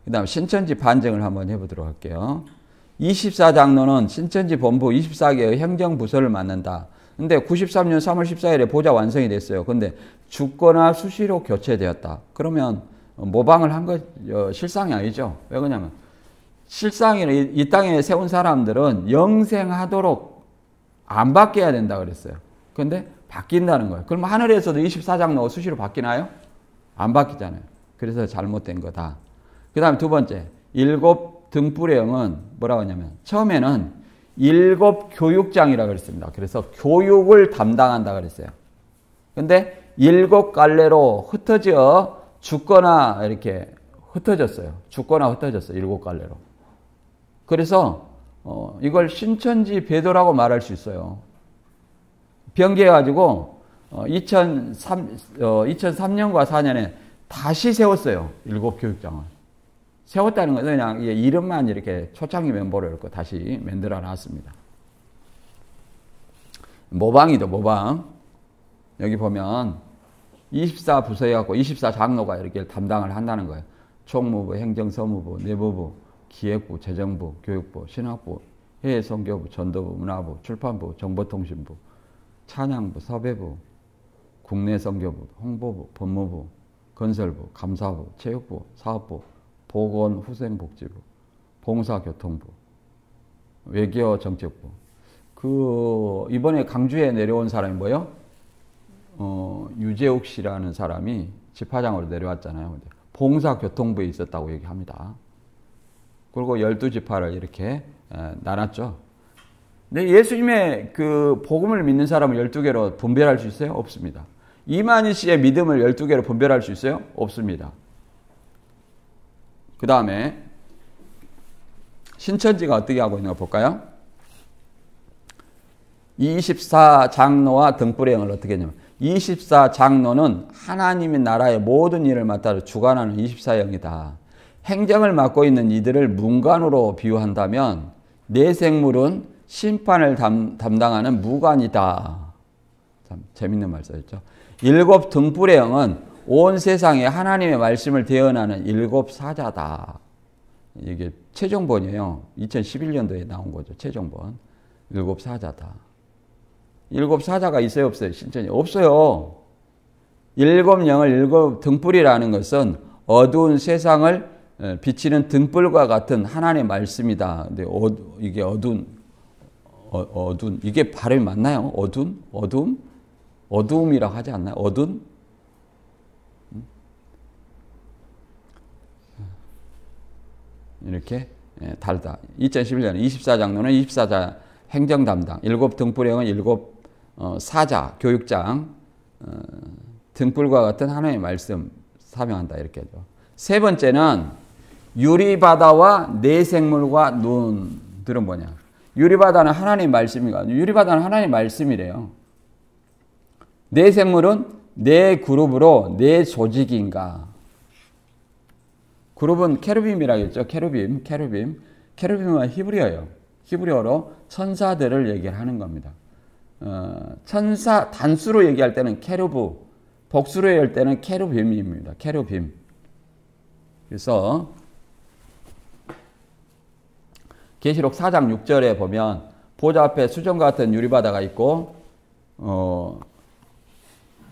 그 다음 신천지 반증을 한번 해보도록 할게요. 24장로는 신천지 본부 24개의 행정부서를 맡는다. 근데 93년 3월 14일에 보좌 완성이 됐어요. 근데 죽거나 수시로 교체되었다. 그러면 모방을 한 것 실상이 아니죠. 왜 그러냐면 실상에는 이 땅에 세운 사람들은 영생하도록 안 바뀌어야 된다 그랬어요. 근데 바뀐다는 거예요. 그럼 하늘에서도 24장로 수시로 바뀌나요? 안 바뀌잖아요. 그래서 잘못된 거다. 그 다음에 두 번째, 7 등불의 영은 뭐라고 하냐면 처음에는 7 교육장이라고 그랬습니다. 그래서 교육을 담당한다 그랬어요. 근데 7 갈래로 흩어져 죽거나 이렇게 흩어졌어요. 7 갈래로. 그래서 이걸 신천지 배도라고 말할 수 있어요. 변개해가지고 2003년과 4년에 다시 세웠어요. 7 교육장을. 세웠다는 것은 그냥 이름만 이렇게 초창기 멤버를 이렇게 다시 만들어 놨습니다. 모방이죠, 모방. 여기 보면 24부서에 갖고 24장로가 이렇게 담당을 한다는 거예요. 총무부, 행정사무부, 내부부, 기획부, 재정부, 교육부, 신학부, 해외선교부, 전도부, 문화부, 출판부, 정보통신부, 찬양부, 섭외부, 국내선교부, 홍보부, 법무부, 건설부, 감사부, 체육부, 사업부, 보건후생복지부, 봉사교통부, 외교정책부. 이번에 강주에 내려온 사람이 뭐예요? 유재욱 씨라는 사람이 지파장으로 내려왔잖아요. 봉사교통부에 있었다고 얘기합니다. 그리고 12지파를 이렇게 나눴죠. 근데 예수님의 그 복음을 믿는 사람을 12개로 분별할 수 있어요? 없습니다. 이만희 씨의 믿음을 12개로 분별할 수 있어요? 없습니다. 그 다음에 신천지가 어떻게 하고 있는가 볼까요? 24장로와 등불행을 어떻게 했냐면 24장로는 하나님의 나라의 모든 일을 맡아 주관하는 24영이다. 행정을 맡고 있는 이들을 문관으로 비유한다면 내생물은 심판을 담당하는 무관이다. 참 재밌는 말씀이죠. 7 등불의 영은 온 세상에 하나님의 말씀을 대언하는 7 사자다. 이게 최종본이에요. 2011년도에 나온 거죠. 최종본. 7 사자다. 7 사자가 있어요, 없어요? 신천지 없어요. 7 영을 7 등불이라는 것은 어두운 세상을 비치는 등불과 같은 하나님의 말씀이다. 근데 이게 어두운 이게 발음이 맞나요? 어두움이라고 하지 않나요? 어두운? 이렇게 달다. 2011년 24장로는 24자 행정 담당, 7 등불형은 7 사자, 교육장, 등불과 같은 하나님의 말씀 사명한다. 이렇게 하죠. 세 번째는 유리바다와 내생물과 눈들은 뭐냐? 유리바다는 하나님의 말씀이가 유리바다는 하나님의 말씀이래요. 내생물은 내 그룹으로 내 조직인가? 그룹은 케루빔이라고 했죠. 케루빔은 히브리어예요. 히브리어로 천사들을 얘기하는 겁니다. 천사 단수로 얘기할 때는 케루브, 복수로 얘기할 때는 케루빔입니다. 케루빔. 그래서 계시록 4장 6절에 보면 보좌 앞에 수정과 같은 유리바다가 있고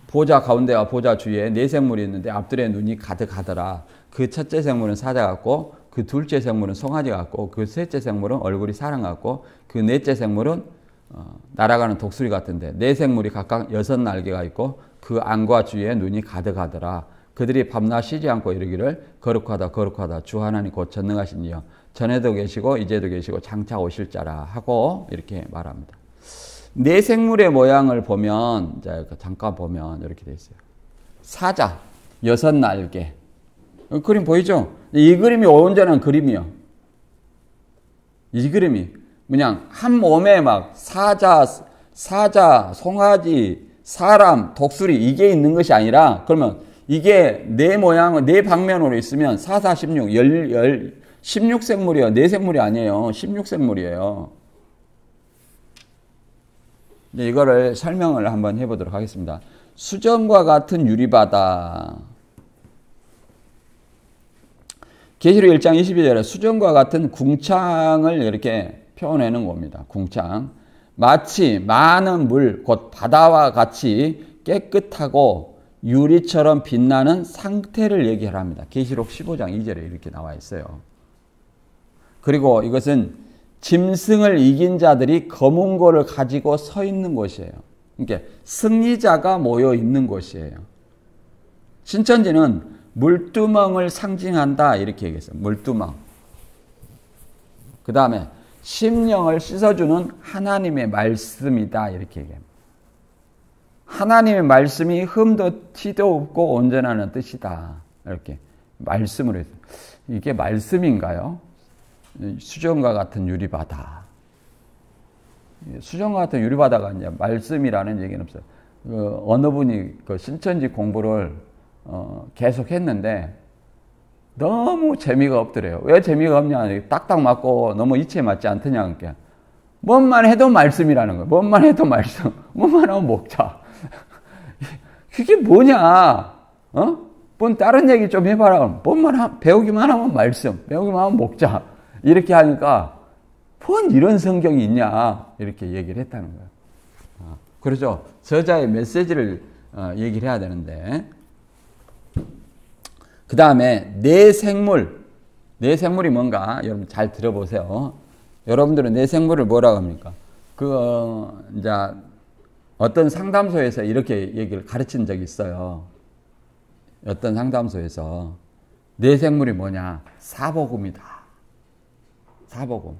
보좌 가운데와 보좌 주위에 네 생물이 있는데 앞들의 눈이 가득하더라. 그 첫째 생물은 사자 같고 그 둘째 생물은 송아지 같고 그 셋째 생물은 얼굴이 사람 같고 그 넷째 생물은 날아가는 독수리 같은데 네 생물이 각각 6날개가 있고 그 안과 주위에 눈이 가득하더라. 그들이 밤낮 쉬지 않고 이르기를 거룩하다 거룩하다 주 하나님 곧 전능하신 이여 전에도 계시고 이제도 계시고 장차 오실 자라 하고 이렇게 말합니다. 네 생물의 모양을 보면 잠깐 보면 이렇게 되어 있어요. 사자 6날개 그림 보이죠? 이 그림이 온전한 그림이요. 이 그림이 그냥 한 몸에 막 사자, 송아지, 사람, 독수리 이게 있는 것이 아니라 그러면 이게 네 모양은 네 방면으로 있으면 4, 4, 16, 16생물이에요. 네 생물이 아니에요. 16생물이에요. 이제 이거를 설명을 한번 해보도록 하겠습니다. 수정과 같은 유리바다. 계시록 1장 22절에 수정과 같은 궁창을 이렇게 표현하는 겁니다. 궁창. 마치 많은 물, 곧 바다와 같이 깨끗하고 유리처럼 빛나는 상태를 얘기합니다. 계시록 15장 2절에 이렇게 나와 있어요. 그리고 이것은 짐승을 이긴 자들이 검은 고를 가지고 서 있는 곳이에요. 그러니까 승리자가 모여 있는 곳이에요. 신천지는 물두멍을 상징한다 이렇게 얘기했어요. 물두멍. 그 다음에 심령을 씻어주는 하나님의 말씀이다 이렇게 얘기합니다. 하나님의 말씀이 흠도 티도 없고 온전하는 뜻이다. 이렇게 말씀으로 했어요. 이게 말씀인가요? 수정과 같은 유리바다. 수정과 같은 유리바다가 이제 말씀이라는 얘기는 없어요. 어느 분이 그 신천지 공부를 계속 했는데 너무 재미가 없더래요. 왜 재미가 없냐? 딱딱 맞고 너무 이치에 맞지 않더냐. 그러니까 뭔만 해도 말씀이라는 거예요. 뭔만 해도 말씀. 뭐만 하면 먹자. 그게 뭐냐? 뭔 다른 얘기 좀 해봐라. 배우기만 하면 말씀. 배우기만 하면 먹자. 이렇게 하니까 뭔 이런 성경이 있냐? 이렇게 얘기를 했다는 거예요. 그렇죠. 저자의 메시지를 얘기를 해야 되는데. 그 다음에 내생물. 내생물이 뭔가 여러분 잘 들어보세요. 여러분들은 내생물을 뭐라고 합니까? 이제 어떤 상담소에서 이렇게 얘기를 가르친 적이 있어요. 어떤 상담소에서 내생물이 뭐냐? 사복음이다. 사복음.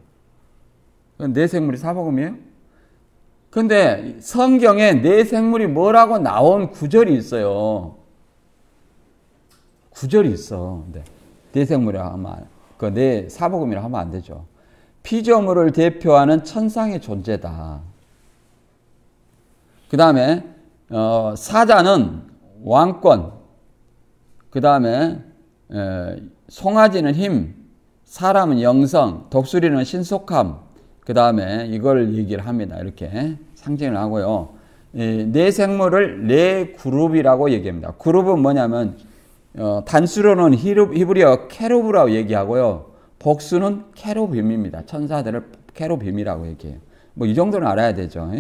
내생물이 사복음이에요? 근데 성경에 내생물이 뭐라고 나온 구절이 있어요. 구절이 있어. 네. 내생물이라 하면, 내 사복음이라 하면 안 되죠. 피조물을 대표하는 천상의 존재다. 그 다음에, 사자는 왕권, 그 다음에, 송아지는 힘, 사람은 영성, 독수리는 신속함, 그 다음에 이걸 얘기를 합니다. 이렇게 상징을 하고요. 네 생물을 네 그룹이라고 얘기합니다. 그룹은 뭐냐면 단수로는 히브리어 케루브라고 얘기하고요. 복수는 케루빔입니다. 천사들을 케루빔이라고 얘기해요. 뭐 이 정도는 알아야 되죠.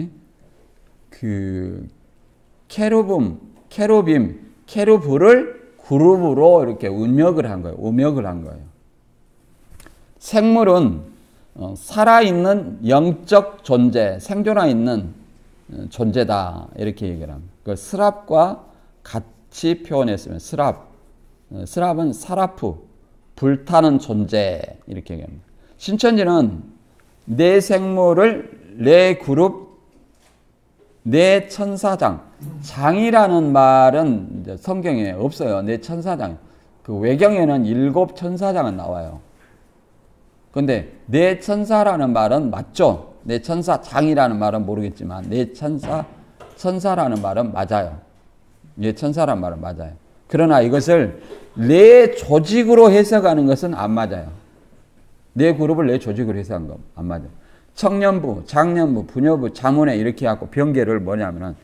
케루빔, 케루브를 그룹으로 이렇게 음역을 한 거예요. 음역을 한 거예요. 생물은 살아있는 영적 존재, 생존하 있는 존재다. 이렇게 얘기를 합니다. 그 스랍과 같이 표현했으면 스랍은 사라프, 불타는 존재. 이렇게 얘기합니다. 신천지는 내 생물을 내 그룹, 내 천사장. 장이라는 말은 이제 성경에 없어요. 내 천사장. 그 외경에는 7 천사장은 나와요. 근데 내 천사라는 말은 맞죠? 내 천사장이라는 말은 모르겠지만 내 천사라는 말은 맞아요. 내 천사라는 말은 맞아요. 그러나 이것을 내 조직으로 해석하는 것은 안 맞아요. 내 그룹을 내 조직으로 해석한 건 안 맞아요. 청년부, 장년부, 부녀부, 자문회 이렇게 하고 병계를 뭐냐면은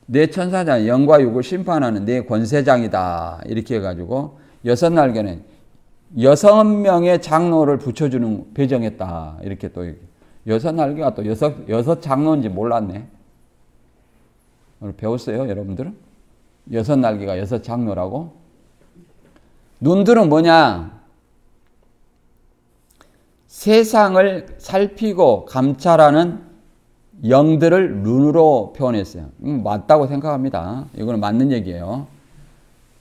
내 천사장 영과 육을 심판하는 내 권세장이다. 이렇게 해가지고 6날개는 6명의 장로를 붙여주는 배정했다. 이렇게 또 6날개가 또 6 장로인지 몰랐네. 오늘 배웠어요, 여러분들은? 6날개가 6 장로라고? 눈들은 뭐냐? 세상을 살피고 감찰하는 영들을 눈으로 표현했어요. 맞다고 생각합니다. 이거는 맞는 얘기예요.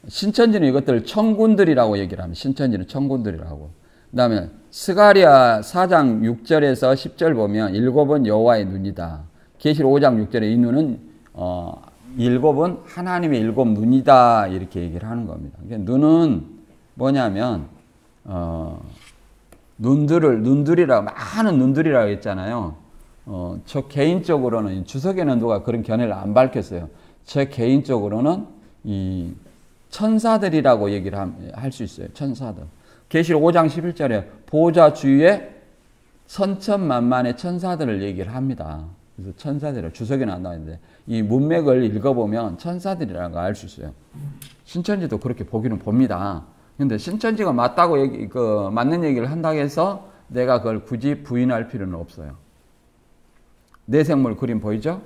신천지는 이것들을 천군들이라고 얘기를 합니다. 신천지는 천군들이라고. 그 다음에 스가랴 4장 6절에서 10절 보면 7은 여호와의 눈이다. 계시록 5장 6절에 이 눈은 7은 하나님의 7 눈이다. 이렇게 얘기를 하는 겁니다. 눈은 뭐냐면 눈들이라고 많은 눈들이라고 했잖아요. 저 개인적으로는 주석에는 누가 그런 견해를 안 밝혔어요. 제 개인적으로는 이 천사들이라고 얘기를 할 수 있어요. 천사들. 계시록 5장 11절에 보좌 주위에 천천만만의 천사들을 얘기를 합니다. 그래서 천사들을 주석에는 안 나왔는데 이 문맥을 읽어보면 천사들이라는 걸 알 수 있어요. 신천지도 그렇게 보기는 봅니다. 근데 신천지가 맞다고 맞는 얘기를 한다고 해서 내가 그걸 굳이 부인할 필요는 없어요. 내생물 그림 보이죠?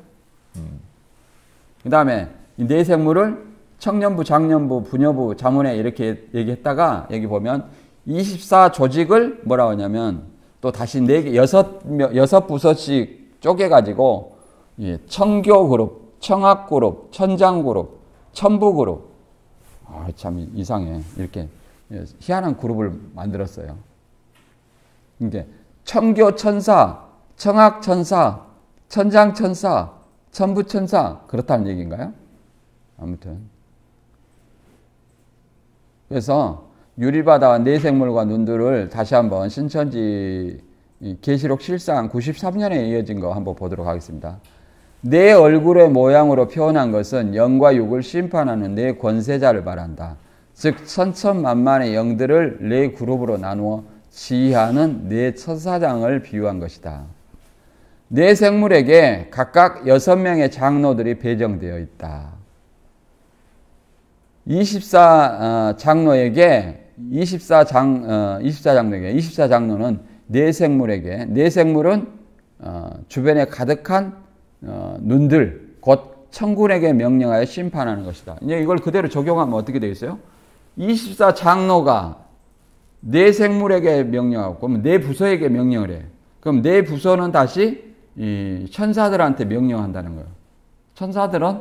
그 다음에 이 내생물을 청년부, 장년부, 부녀부, 자문회 이렇게 얘기했다가 여기 보면 24 조직을 뭐라고 하냐면 또 다시 6 부서씩 쪼개가지고 청교 그룹, 청학 그룹, 천장 그룹, 천부 그룹. 참 이상해. 이렇게 희한한 그룹을 만들었어요. 이게 청교 천사, 청학 천사, 천장 천사, 천부 천사 그렇다는 얘기인가요? 아무튼 그래서 유리바다와 내생물과 눈들을 다시 한번 신천지 계시록 실상 93년에 이어진 거 한번 보도록 하겠습니다. 내 얼굴의 모양으로 표현한 것은 영과 육을 심판하는 내 권세자를 말한다. 즉 천천만만의 영들을 네 그룹으로 나누어 지휘하는 네 천사장을 비유한 것이다. 네 생물에게 각각 6명의 장로들이 배정되어 있다. 24장로는 네 생물에게, 네 생물은 주변에 가득한 눈들, 곧 천군에게 명령하여 심판하는 것이다. 이제 이걸 그대로 적용하면 어떻게 되겠어요? 24장로가 네 생물에게 명령하고, 그러면 네 부서에게 명령을 해. 그럼 네 부서는 다시 이 천사들한테 명령한다는 거예요. 천사들은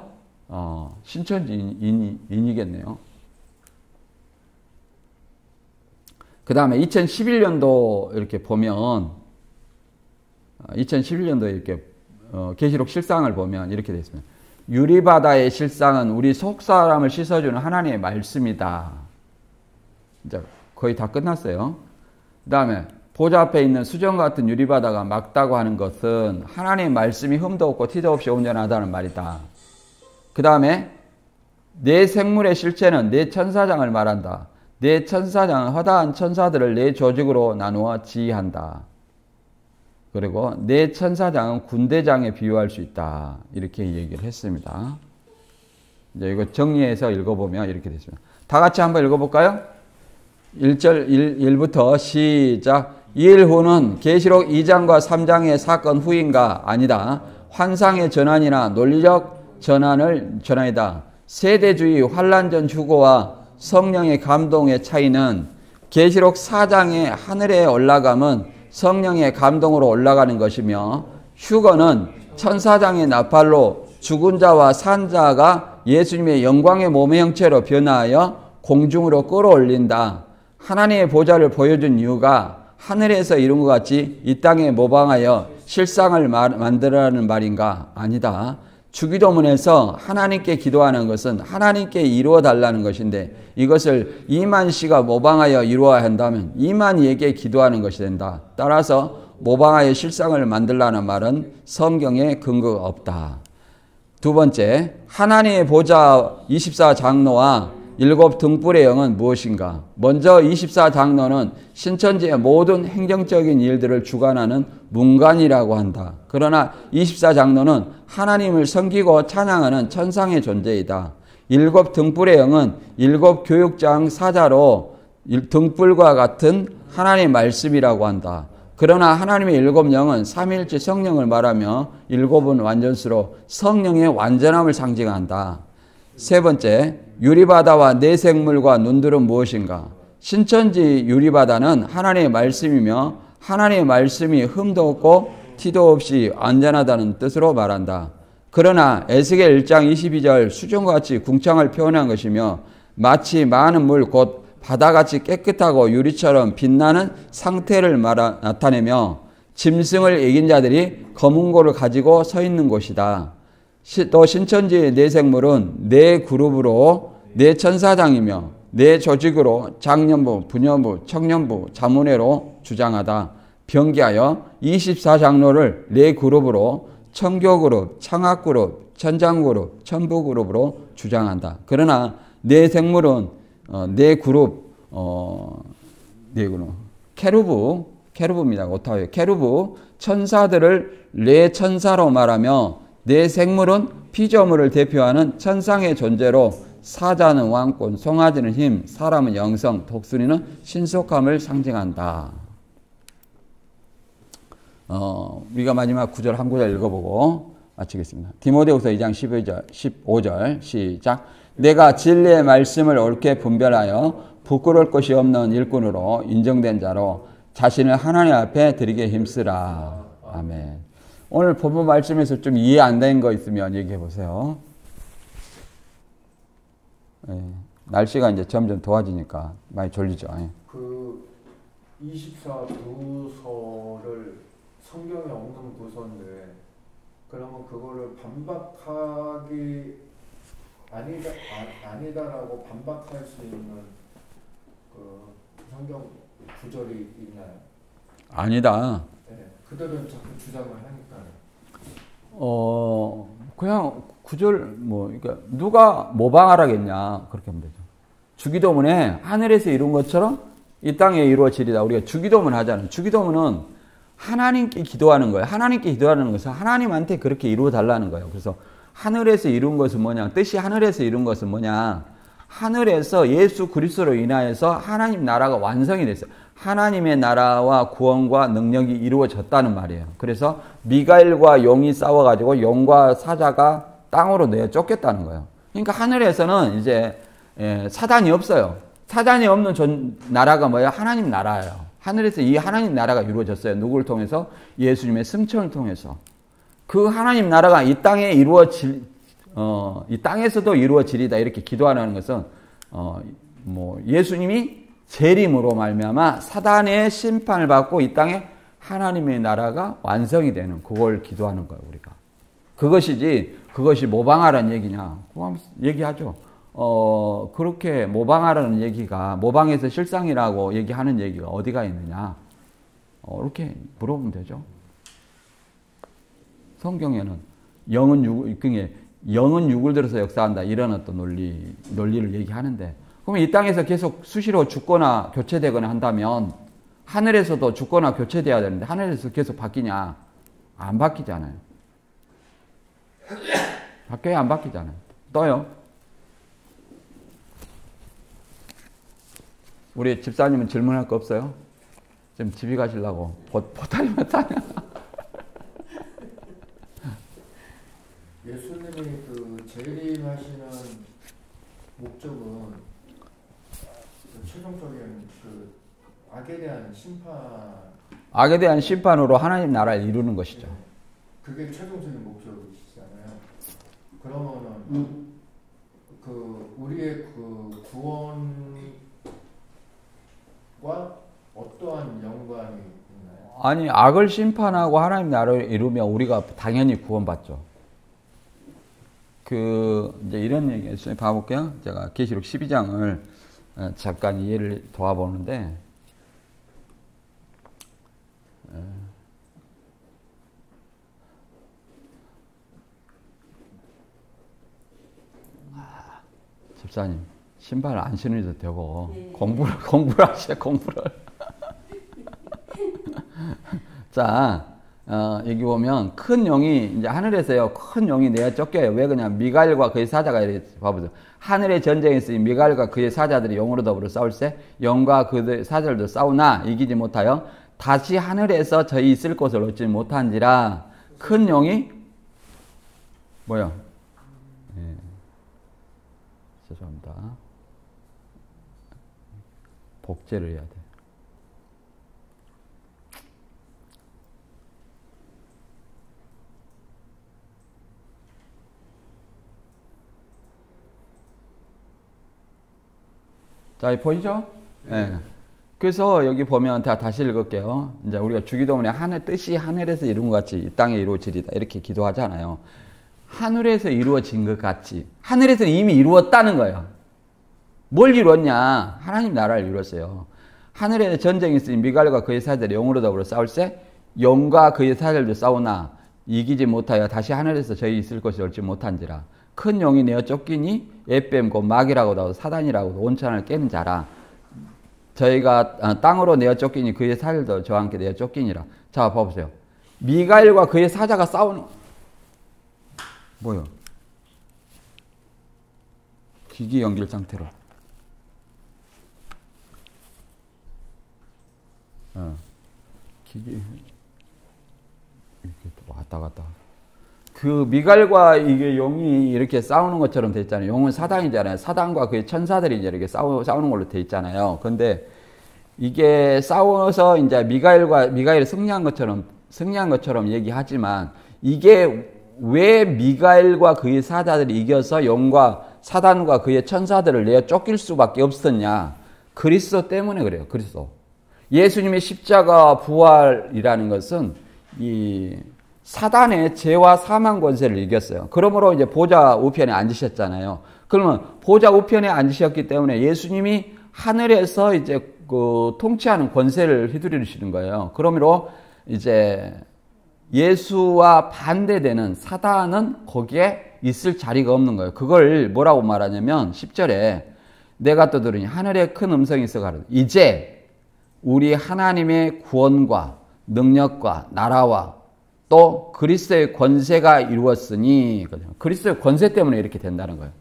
신천지인이겠네요. 그 다음에 2011년도 이렇게 보면, 2011년도에 이렇게 계시록 실상을 보면 이렇게 되어 있습니다. 유리바다의 실상은 우리 속사람을 씻어주는 하나님의 말씀이다. 이제 거의 다 끝났어요. 그 다음에 보좌 앞에 있는 수정 같은 유리바다가 막다고 하는 것은 하나님의 말씀이 흠도 없고 티도 없이 온전하다는 말이다. 그 다음에 네 생물의 실체는 네 천사장을 말한다. 네 천사장은 허다한 천사들을 네 조직으로 나누어 지휘한다. 그리고 네 천사장은 군대장에 비유할 수 있다. 이렇게 얘기를 했습니다. 이제 이거 정리해서 읽어보면 이렇게 됐습니다. 다 같이 한번 읽어볼까요? 1부터 시작. 이 일 후는 계시록 2장과 3장의 사건 후인가? 아니다. 환상의 전환이나 논리적 전환이다. 세대주의 환란전 휴거와 성령의 감동의 차이는 계시록 4장의 하늘에 올라감은 성령의 감동으로 올라가는 것이며 휴거는 천사장의 나팔로 죽은 자와 산 자가 예수님의 영광의 몸의 형체로 변화하여 공중으로 끌어올린다. 하나님의 보좌를 보여준 이유가 하늘에서 이룬 것 같이 이 땅에 모방하여 실상을 만들어라는 말인가? 아니다. 주기도문에서 하나님께 기도하는 것은 하나님께 이루어 달라는 것인데 이것을 이만 씨가 모방하여 이루어야 한다면 이만희에게 기도하는 것이 된다. 따라서 모방하여 실상을 만들라는 말은 성경에 근거가 없다. 두 번째, 하나님의 보좌 24장로와 7 등불의 영은 무엇인가? 먼저 24장로는 신천지의 모든 행정적인 일들을 주관하는 문관이라고 한다. 그러나 24장로는 하나님을 섬기고 찬양하는 천상의 존재이다. 7 등불의 영은 7 교육장 사자로 등불과 같은 하나님의 말씀이라고 한다. 그러나 하나님의 7 영은 삼위일체 성령을 말하며 7은 완전수로 성령의 완전함을 상징한다. 세 번째, 유리바다와 네 생물과 눈들은 무엇인가? 신천지 유리바다는 하나님의 말씀이며 하나님의 말씀이 흠도 없고 티도 없이 안전하다는 뜻으로 말한다. 그러나 에스겔 1장 22절 수정과 같이 궁창을 표현한 것이며 마치 많은 물 곧 바다같이 깨끗하고 유리처럼 빛나는 상태를 나타내며 짐승을 이긴 자들이 검은 고를 가지고 서 있는 곳이다. 또 신천지의 네 생물은 네 그룹으로 네 천사장이며 네 조직으로 장년부, 부년부, 청년부, 자문회로 주장하다. 변기하여 24장로를 네 그룹으로 청교그룹, 창학그룹, 천장그룹, 천부그룹으로 주장한다. 그러나 네 생물은 네 그룹, 케루브입니다. 오타와의 케루브, 천사들을 네 천사로 말하며 네 생물은 피조물을 대표하는 천상의 존재로 사자는 왕권, 송아지는 힘, 사람은 영성, 독수리는 신속함을 상징한다. 우리가 마지막 구절 한 구절 읽어보고 마치겠습니다. 디모데후서 2장 15절 시작. 내가 진리의 말씀을 옳게 분별하여 부끄러울 것이 없는 일꾼으로 인정된 자로 자신을 하나님 앞에 드리게 힘쓰라. 아멘. 오늘 본문 말씀에서 좀 이해 안 된 거 있으면 얘기해 보세요. 네. 날씨가 이제 점점 더워지니까 많이 졸리죠. 네. 그 24부서를 성경에 없는 부서인데 그러면 그거를 반박하기 아니다라고 반박할 수 있는 그 성경 구절이 있나요? 아니다. 네, 그들은 자꾸 주장을 하니까. 그냥 구절 그러니까 누가 모방하라겠냐 그렇게 하면 되죠. 주기도문에 하늘에서 이룬 것처럼 이 땅에 이루어지리다. 우리가 주기도문 하잖아요. 주기도문은 하나님께 기도하는 거예요. 하나님께 기도하는 것은 하나님한테 그렇게 이루어 달라는 거예요. 그래서 하늘에서 이룬 것은 뭐냐? 뜻이 하늘에서 이룬 것은 뭐냐? 하늘에서 예수 그리스도로 인하여서 하나님 나라가 완성이 됐어요. 하나님의 나라와 구원과 능력이 이루어졌다는 말이에요. 그래서 미가엘과 용이 싸워가지고 용과 사자가 땅으로 내어 쫓겼다는 거예요. 그러니까 하늘에서는 이제 사단이 없어요. 사단이 없는 나라가 뭐예요? 하나님 나라예요. 하늘에서 이 하나님 나라가 이루어졌어요. 누구를 통해서? 예수님의 승천을 통해서. 그 하나님 나라가 이 땅에 이 땅에서도 이루어지리다. 이렇게 기도하는 것은 예수님이 재림으로 말미암아 사단의 심판을 받고 이 땅에 하나님의 나라가 완성이 되는 그걸 기도하는 거예요, 우리가. 그것이 모방하라는 얘기냐? 얘기하죠. 그렇게 모방하라는 얘기가, 모방에서 실상이라고 얘기하는 얘기가 어디가 있느냐? 이렇게 물어보면 되죠. 성경에는 영은 육을 들어서 역사한다. 이런 어떤 논리를 얘기하는데, 그러면 이 땅에서 계속 수시로 죽거나 교체되거나 한다면 하늘에서도 죽거나 교체돼야 되는데 하늘에서 계속 바뀌냐? 안 바뀌잖아요. 바뀌어야 안 바뀌잖아요. 또요. 우리 집사님은 질문할 거 없어요? 지금 집에 가시려고 보따리만 타냐? 예수님이 그 재림하시는 목적은 최종적인 그 악에 대한 심판으로 하나님 나라를 이루는 것이죠. 그게 최종적인 목적이시잖아요. 그러면은 그 우리의 그 구원과 어떠한 연관이 있나요? 아니, 악을 심판하고 하나님 나라를 이루면 우리가 당연히 구원받죠. 이제 이런 얘기 봐볼게요. 제가 계시록 12장을 잠깐 이해를 도와보는데, 집사님, 신발 안 신으셔도 되고, 네. 공부를 하세요, 공부를. 자, 여기 보면 큰 용이 이제 하늘에서요, 큰 용이 내어 쫓겨요. 왜 그냥 미가엘과 그의 사자가 이렇게 봐보세요. 하늘의 전쟁에 쓰인 미가엘과 그의 사자들이 용으로 더불어 싸울세 용과 그의 사자들도 싸우나 이기지 못하여 다시 하늘에서 저희 있을 곳을 얻지 못한지라. 큰 용이 뭐요? 네. 죄송합니다. 복제를 해야 돼. 자, 보이죠? 네. 그래서 여기 보면 다시 읽을게요. 이제 우리가 주기도문에 뜻이 하늘에서 이룬 것 같이 이 땅에 이루어지리다. 이렇게 기도하잖아요. 하늘에서 이루어진 것 같이. 하늘에서 이미 이루었다는 거예요. 뭘 이루었냐? 하나님 나라를 이루었어요. 하늘에 전쟁이 있으니 미갈과 그의 사자들이 용으로 더불어 싸울세 용과 그의 사자들도 싸우나 이기지 못하여 다시 하늘에서 저희 있을 것이 얻지 못한지라. 큰 용이 내어 쫓기니 에뱀 곧 마귀라고도 사단이라고도 온천을 깨는 자라. 저희가 땅으로 내어 쫓기니 그의 사자들도 저와 함께 내어 쫓기니라. 자, 봐보세요. 미가엘과 그의 사자가 싸우는 뭐요? 기기 연결 상태로. 기기 이렇게 왔다 갔다. 그 미갈과 이게 용이 이렇게 싸우는 것처럼 돼 있잖아요. 용은 사단이잖아요. 사단과 그의 천사들이 이제 이렇게 싸우는 걸로 돼 있잖아요. 근데 이게 싸워서 이제 미가엘이 승리한 것처럼 얘기하지만 이게 왜 미가엘과 그의 사자들이 이겨서 용과 사단과 그의 천사들을 내어 쫓길 수밖에 없었냐? 그리스도 때문에 그래요. 그리스도. 예수님의 십자가 부활이라는 것은 이 사단의 죄와 사망 권세를 이겼어요. 그러므로 이제 보좌 우편에 앉으셨잖아요. 그러면 보좌 우편에 앉으셨기 때문에 예수님이 하늘에서 이제 그 통치하는 권세를 휘두르시는 거예요. 그러므로 이제 예수와 반대되는 사단은 거기에 있을 자리가 없는 거예요. 그걸 뭐라고 말하냐면 10절에 내가 또 들으니 하늘에 큰 음성이 있어 가로되 이제 우리 하나님의 구원과 능력과 나라와 또 그리스도의 권세가 이루었으니, 그리스도의 권세 때문에 이렇게 된다는 거예요.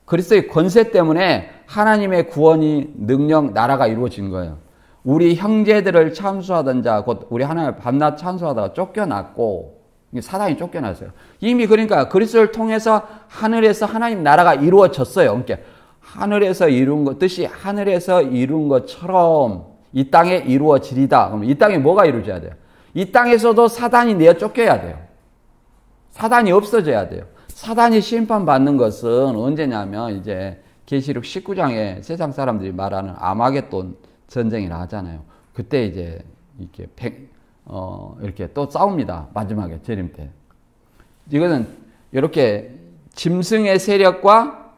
그리스도의 권세 때문에 하나님의 구원이, 능력, 나라가 이루어진 거예요. 우리 형제들을 참수하던 자, 곧 우리 하나님을 밤낮 참수하다가 쫓겨났고, 사단이 쫓겨났어요. 이미 그러니까 그리스도를 통해서 하늘에서 하나님 나라가 이루어졌어요. 그러니까 하늘에서 이룬 것, 뜻이 하늘에서 이룬 것처럼 이 땅에 이루어지리다. 그럼 이 땅에 뭐가 이루어져야 돼요? 이 땅에서도 사단이 내어 쫓겨야 돼요. 사단이 없어져야 돼요. 사단이 심판받는 것은 언제냐면 이제 계시록 19장에 세상 사람들이 말하는 아마겟돈 전쟁이라 하잖아요. 그때 이제 이렇게 또 싸웁니다. 마지막에 재림 때. 이거는 이렇게 짐승의 세력과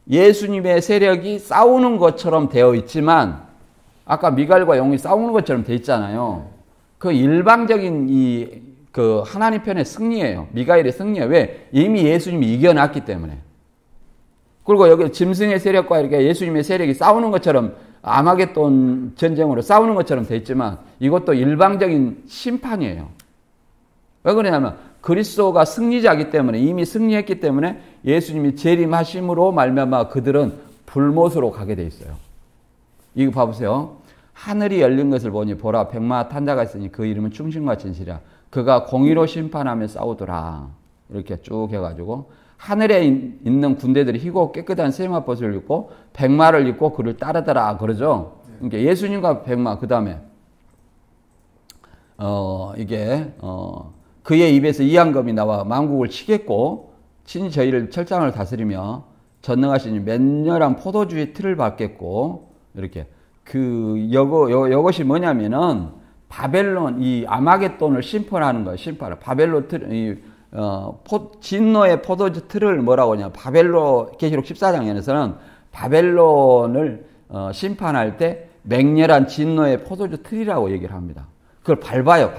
예수님의 세력이 싸우는 것처럼 되어 있지만, 아까 미갈과 영이 싸우는 것처럼 되어 있잖아요. 그 일방적인 그 하나님 편의 승리예요. 미가엘의 승리예요. 왜? 이미 예수님이 이겨놨기 때문에. 그리고 여기 짐승의 세력과 이렇게 예수님의 세력이 싸우는 것처럼, 아마겟돈 전쟁으로 싸우는 것처럼 돼 있지만 이것도 일방적인 심판이에요. 왜 그러냐면 그리스도가 승리자이기 때문에, 이미 승리했기 때문에 예수님이 재림하심으로 말미암아 그들은 불못으로 가게 돼 있어요. 이거 봐보세요. 하늘이 열린 것을 보니 보라 백마 탄 자가 있으니 그 이름은 충신과 진실이라. 그가 공의로 심판하며 싸우더라. 이렇게 쭉 해가지고 하늘에 있는 군대들이 희고 깨끗한 세마포스를 입고 백마를 입고 그를 따르더라 그러죠. 그러니까 예수님과 백마, 그 다음에 그의 입에서 이한검이 나와 만국을 치겠고 친히 저희를 철장을 다스리며 전능하신 맹렬한 포도주의 틀을 밟겠고, 이렇게 이것이 뭐냐면은 바벨론, 이 아마겟돈을 심판하는 거예요. 심판을 바벨론 틀, 진노의 포도주 틀을 뭐라고 하냐, 계시록 14장에서는 바벨론을 심판할 때 맹렬한 진노의 포도주 틀이라고 얘기를 합니다. 그걸 밟아요.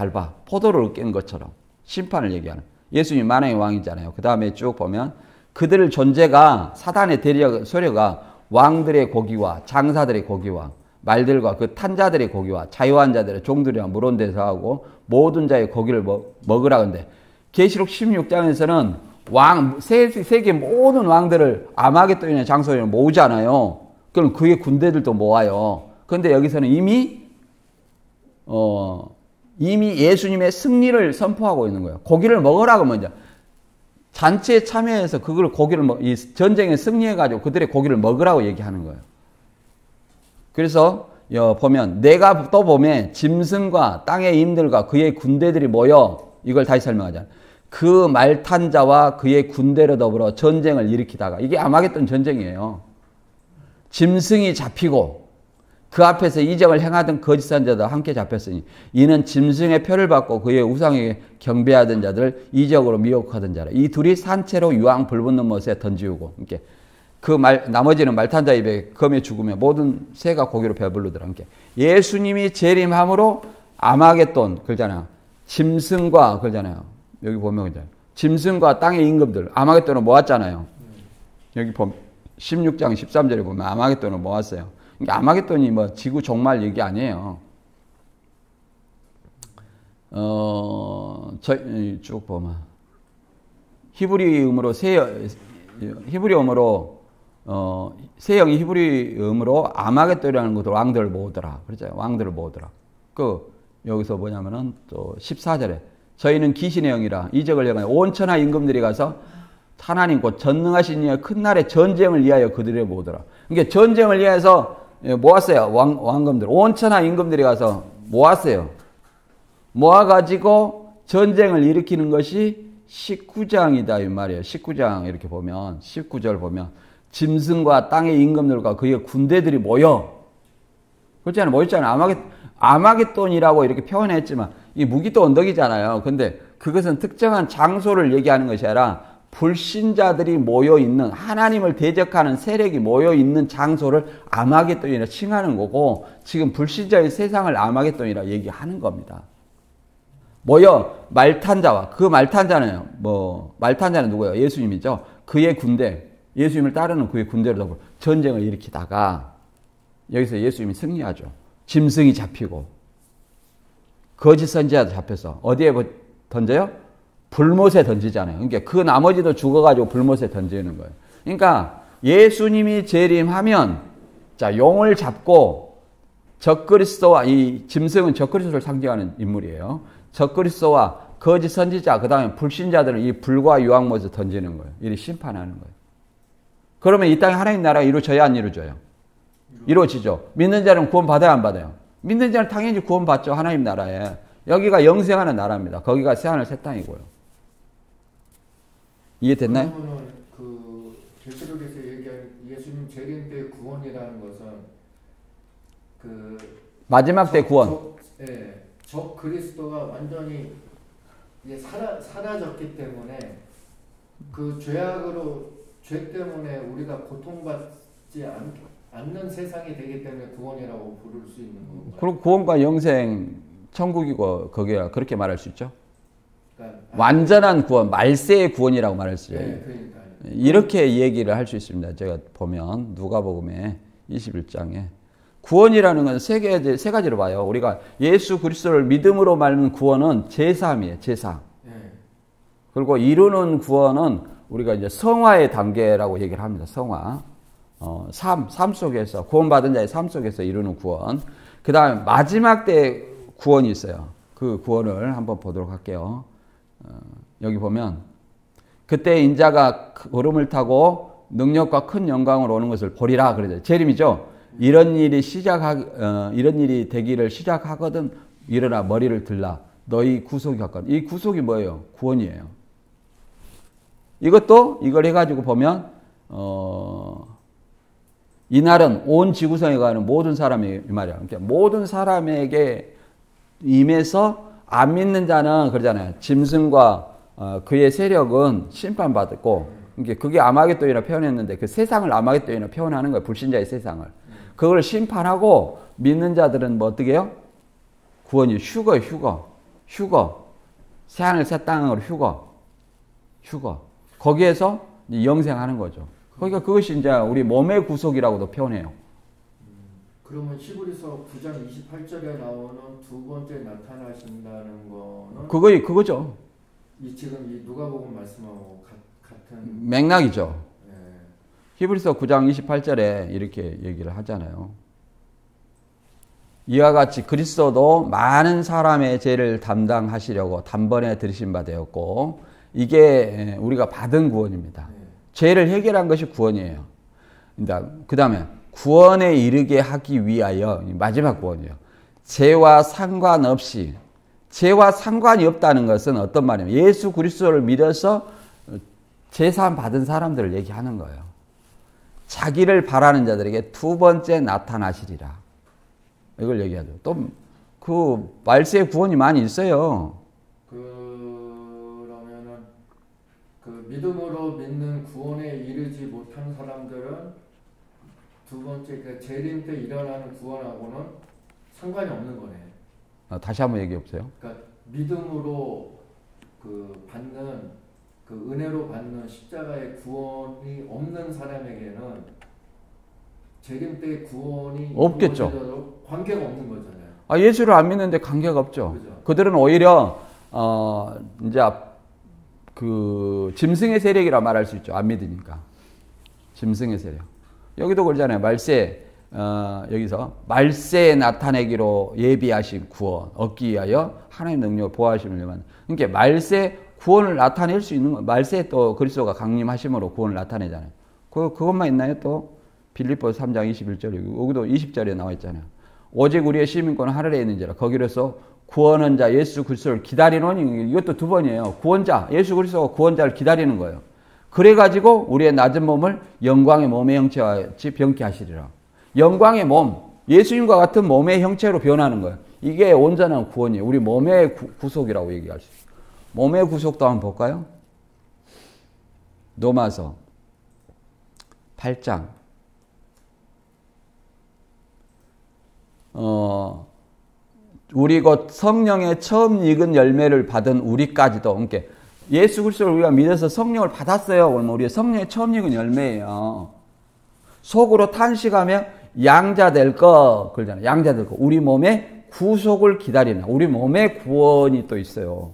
포도를 깬 것처럼 심판을 얘기하는. 예수님이 만왕의 왕이잖아요. 그 다음에 쭉 보면 그들의 존재가, 사단의 세력가 왕들의 고기와 장사들의 고기와 말들과 그 탄자들의 고기와 자유한 자들의 종들이랑 물온데서 하고 모든 자의 고기를 먹으라. 근데 계시록 16장에서는 세계 모든 왕들을 아마겟돈이나 장소에 모으잖아요. 그럼 그의 군대들도 모아요. 그런데 여기서는 이미 예수님의 승리를 선포하고 있는 거예요. 고기를 먹으라고 먼저. 잔치에 참여해서 이 전쟁에 승리해가지고 그들의 고기를 먹으라고 얘기하는 거예요. 그래서 보면 내가 또 보면 짐승과 땅의 임들과 그의 군대들이 모여, 이걸 다시 설명하자. 그 말탄 자와 그의 군대로 더불어 전쟁을 일으키다가, 이게 아마겟돈 전쟁이에요. 짐승이 잡히고 그 앞에서 이적을 행하던 거짓 선지자도 함께 잡혔으니 이는 짐승의 표를 받고 그의 우상에게 경배하던 자들 이적으로 미혹하던 자라. 이 둘이 산채로 유황 불붙는 못에 던지우고, 이렇게 나머지는 말탄 자 입에 검에 죽으며 모든 새가 고기로 배부르더라. 예수님이 재림함으로 아마겟돈 그러잖아요. 짐승과 그러잖아요. 여기 보면 짐승과 땅의 임금들 아마겟돈을 모았잖아요. 여기 보면 16장 13절에 보면 아마겟돈을 모았어요. 그러니까 아마겟돈이 뭐 지구 종말 얘기 아니에요. 쭉 보면 히브리음으로 세영이 히브리음으로 아마겟돈이라는 것도 왕들을 모으더라. 그렇죠? 왕들을 모으더라. 여기서 뭐냐면은 또 14절에 저희는 귀신의 영이라 이적을 행하여 온 천하 임금들이 가서 하나님 곧 전능하신 이의 큰 날의 전쟁을 위하여 그들을 모으더라. 그러니까 전쟁을 위해서 모았어요. 왕금들. 온 천하 임금들이 가서 모았어요. 모아가지고 전쟁을 일으키는 것이 19장이다 이 말이에요. 19장 이렇게 보면 19절 보면 짐승과 땅의 임금들과 그의 군대들이 모여, 그렇잖아요. 모였잖아요. 아마겟돈이라고 이렇게 표현했지만 이 무기도 언덕이잖아요. 근데 그것은 특정한 장소를 얘기하는 것이 아니라 불신자들이 모여있는, 하나님을 대적하는 세력이 모여있는 장소를 아마겟돈이라 칭하는 거고, 지금 불신자의 세상을 아마겟돈이라 얘기하는 겁니다. 모여 말탄자와, 그 말탄자는 말탄자는 누구예요? 예수님이죠. 그의 군대, 예수님을 따르는 그의 군대로 전쟁을 일으키다가 여기서 예수님이 승리하죠. 짐승이 잡히고 거짓 선지자도 잡혀서 어디에 던져요? 불못에 던지잖아요. 그러니까 그 나머지도 죽어가지고 불못에 던지는 거예요. 그러니까 예수님이 재림하면 자 용을 잡고 적그리스도와 이 짐승은 적그리스도를 상징하는 인물이에요. 적그리스도와 거짓 선지자 그 다음에 불신자들은 이 불과 유황못에 던지는 거예요. 이리 심판하는 거예요. 그러면 이 땅에 하나님 나라가 이루어져야 안 이루어져요? 이루어지죠. 믿는 자는 구원 받아야 안 받아요? 믿는 자는 당연히 구원 받죠. 하나님 나라에. 여기가 영생하는 나라입니다. 거기가 새하늘 새 땅이고요. 이해됐나요? 그러면은 그 계시록에서 얘기한 예수님 재림 때 구원이라는 것은 그 마지막 때 구원. 적 그리스도가 완전히 이제 사라졌기 때문에 그 죄 때문에 우리가 고통받지 않는 세상이 되기 때문에 구원이라고 부를 수 있는 건가요? 그리고 구원과 영생 천국이고 거기야 그렇게 말할 수 있죠. 그러니까 완전한 구원, 말세의 구원이라고 말할 수 있어요. 네, 그러니까요. 이렇게 얘기를 할 수 있습니다. 제가 보면 누가복음의 21장에 구원이라는 건 세 가지로 봐요. 우리가 예수 그리스도를 믿음으로 말하는 구원은 제사함이에요. 제사. 네. 그리고 이루는 구원은 우리가 이제 성화의 단계라고 얘기를 합니다. 성화. 삶 속에서 구원받은 자의 삶 속에서 이루는 구원. 그 다음에 마지막 때 구원이 있어요. 그 구원을 한번 보도록 할게요. 여기 보면 그때 인자가 걸음을 타고 능력과 큰 영광으로 오는 것을 보리라 그러죠. 재림이죠. 이런 일이 되기를 시작하거든 일어나 머리를 들라 너희 구속이 가까운. 이 구속이 뭐예요? 구원이에요. 이걸 해가지고 보면 이날은 온 지구상에 가는 모든 사람이 이 말이야. 그러니까 모든 사람에게 임해서 안 믿는 자는 그러잖아요. 짐승과 그의 세력은 심판받았고, 그게 아마겟돈이라 표현했는데 그 세상을 아마겟돈이라 표현하는 거예요. 불신자의 세상을. 그걸 심판하고 믿는 자들은 뭐 어떻게 해요? 구원이 휴거. 새하늘 새 땅으로 휴거. 거기에서 영생하는 거죠. 그러니까 그것이 이제 우리 몸의 구속이라고도 표현해요. 그러면 히브리서 9장 28절에 나오는 두 번째 나타나신다는 거는 그거죠. 지금 이 누가복음 말씀하고 같은 맥락이죠. 네. 히브리서 9장 28절에 이렇게 얘기를 하잖아요. 이와 같이 그리스도도 많은 사람의 죄를 담당하시려고 단번에 들으신 바 되었고 이게 우리가 받은 구원입니다. 네. 죄를 해결한 것이 구원이에요. 그 다음에 구원에 이르게 하기 위하여 마지막 구원이에요. 죄와 상관이 없다는 것은 어떤 말이에요? 예수 그리스도를 믿어서 제사함 받은 사람들을 얘기하는 거예요. 자기를 바라는 자들에게 두 번째 나타나시리라. 이걸 얘기하죠. 또 그 말세의 구원이 많이 있어요. 그러면은 그 믿음으로 믿는 구원에 이르지 못한 사람들은 두 번째 그 재림 때 일어나는 구원하고는 상관이 없는 거네. 다시 한번 얘기해 보세요. 그러니까 믿음으로 그 받는 그 은혜로 받는 십자가의 구원이 없는 사람에게는 재림 때 구원이 없겠죠. 관계가 없는 거잖아요. 예수를 안 믿는데 관계가 없죠. 그죠. 그들은 오히려 이제 그 짐승의 세력이라 말할 수 있죠. 안 믿으니까. 짐승의 세력. 여기도 그러잖아요. 여기서 말세에 나타내기로 예비하신 구원 얻기 위하여 하나님 능력을 보호하심을 위한. 그러니까 말세 구원을 나타낼 수 있는 거. 말세에 또 그리스도가 강림하심으로 구원을 나타내잖아요. 그것만 있나요? 또 빌립보서 3장 21절 여기도 20절에 나와 있잖아요. 오직 우리의 시민권은 하늘에 있는지라 거기로서 구원은 자 예수 그리스도를 기다리노니 이것도 두 번이에요. 구원자 예수 그리스도가 구원자를 기다리는 거예요. 그래가지고 우리의 낮은 몸을 영광의 몸의 형체와 같이 변케 하시리라. 영광의 몸 예수님과 같은 몸의 형체로 변하는 거예요. 이게 온전한 구원이에요. 우리 몸의 구속이라고 얘기할 수 있어요. 몸의 구속도 한번 볼까요? 로마서 8장 우리 곧 성령의 처음 익은 열매를 받은 우리까지도 그러니까 예수 그리스도를 우리가 믿어서 성령을 받았어요. 그러면 우리의 성령의 처음 익은 열매예요. 속으로 탄식하며 양자 될 거, 그러잖아요. 양자 될 거. 우리 몸의 구속을 기다리는, 우리 몸의 구원이 또 있어요.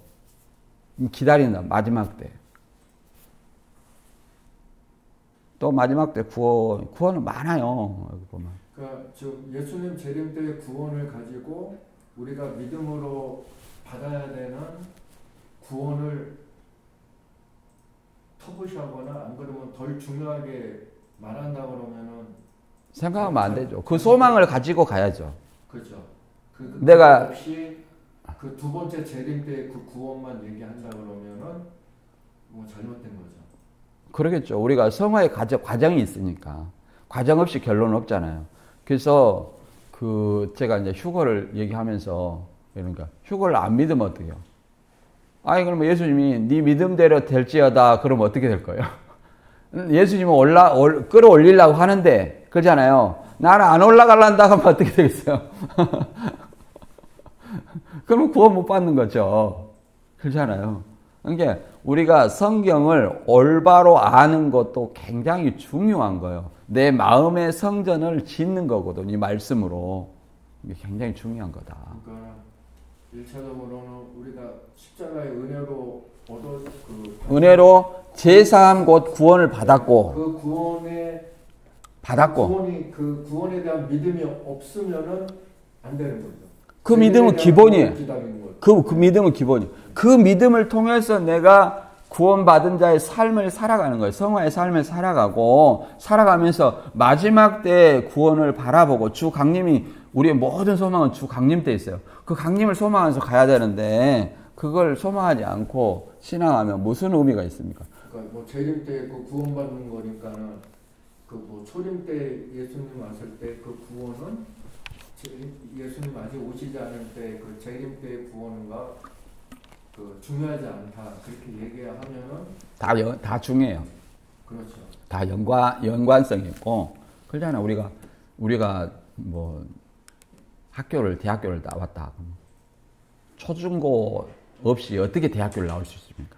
기다린다, 마지막 때. 또 마지막 때 구원은 많아요. 여기 보면. 그러니까 예수님 재림 때의 구원을 가지고 우리가 믿음으로 받아야 되는 구원을 터부시하거나 안 그러면 덜 중요하게 말한다 그러면은 생각하면 안 되죠. 그 소망을 가지고 가야죠. 그렇죠. 내가 없이 그 두 번째 재림 때 그 구원만 얘기한다 그러면은 뭐 잘못된 거죠. 그러겠죠. 우리가 성화의 과정이 있으니까 과정 없이 결론 없잖아요. 그래서 제가 이제 휴거를 얘기하면서 그러니까 휴거를 안 믿으면 어떡해요? 아니 그러면 예수님이 네 믿음대로 될지어다 그러면 어떻게 될 거예요? 예수님은 끌어올리려고 하는데 그러잖아요. 나는 안 올라가란다 하면 어떻게 되겠어요? 그러면 구원 못 받는 거죠. 그렇잖아요. 그러니까 우리가 성경을 올바로 아는 것도 굉장히 중요한 거예요. 내 마음의 성전을 짓는 거거든, 이 말씀으로. 이게 굉장히 중요한 거다. 그러니까 1차적으로는 우리가 십자가의 은혜로 은혜로 제3 곧 구원을 받았고 그 구원에 받았고 그 구원에 대한 믿음이 없으면은 안 되는 거죠. 그 믿음은 기본이에요. 그 믿음은 기본이에요. 그 믿음을 통해서 내가 구원받은 자의 삶을 살아가는 거예요. 성화의 삶을 살아가면서 마지막 때 구원을 바라보고 주 강림이 우리의 모든 소망은 주 강림 때 있어요. 그 강림을 소망하면서 가야 되는데 그걸 소망하지 않고 신앙하면 무슨 의미가 있습니까? 그러니까 뭐 재림 때 그 구원받는 거니까는 그 뭐 초림 때 예수님 왔을 때 그 구원은 예수님 아직 오시지 않을 때 그 재림 때의 구원과 그 중요하지 않다 그렇게 얘기하면은 다 중요해요. 그렇죠. 다 연관성이 있고 그러잖아요. 우리가 뭐 대학교를 나왔다. 초중고 없이 어떻게 대학교를 나올 수 있습니까?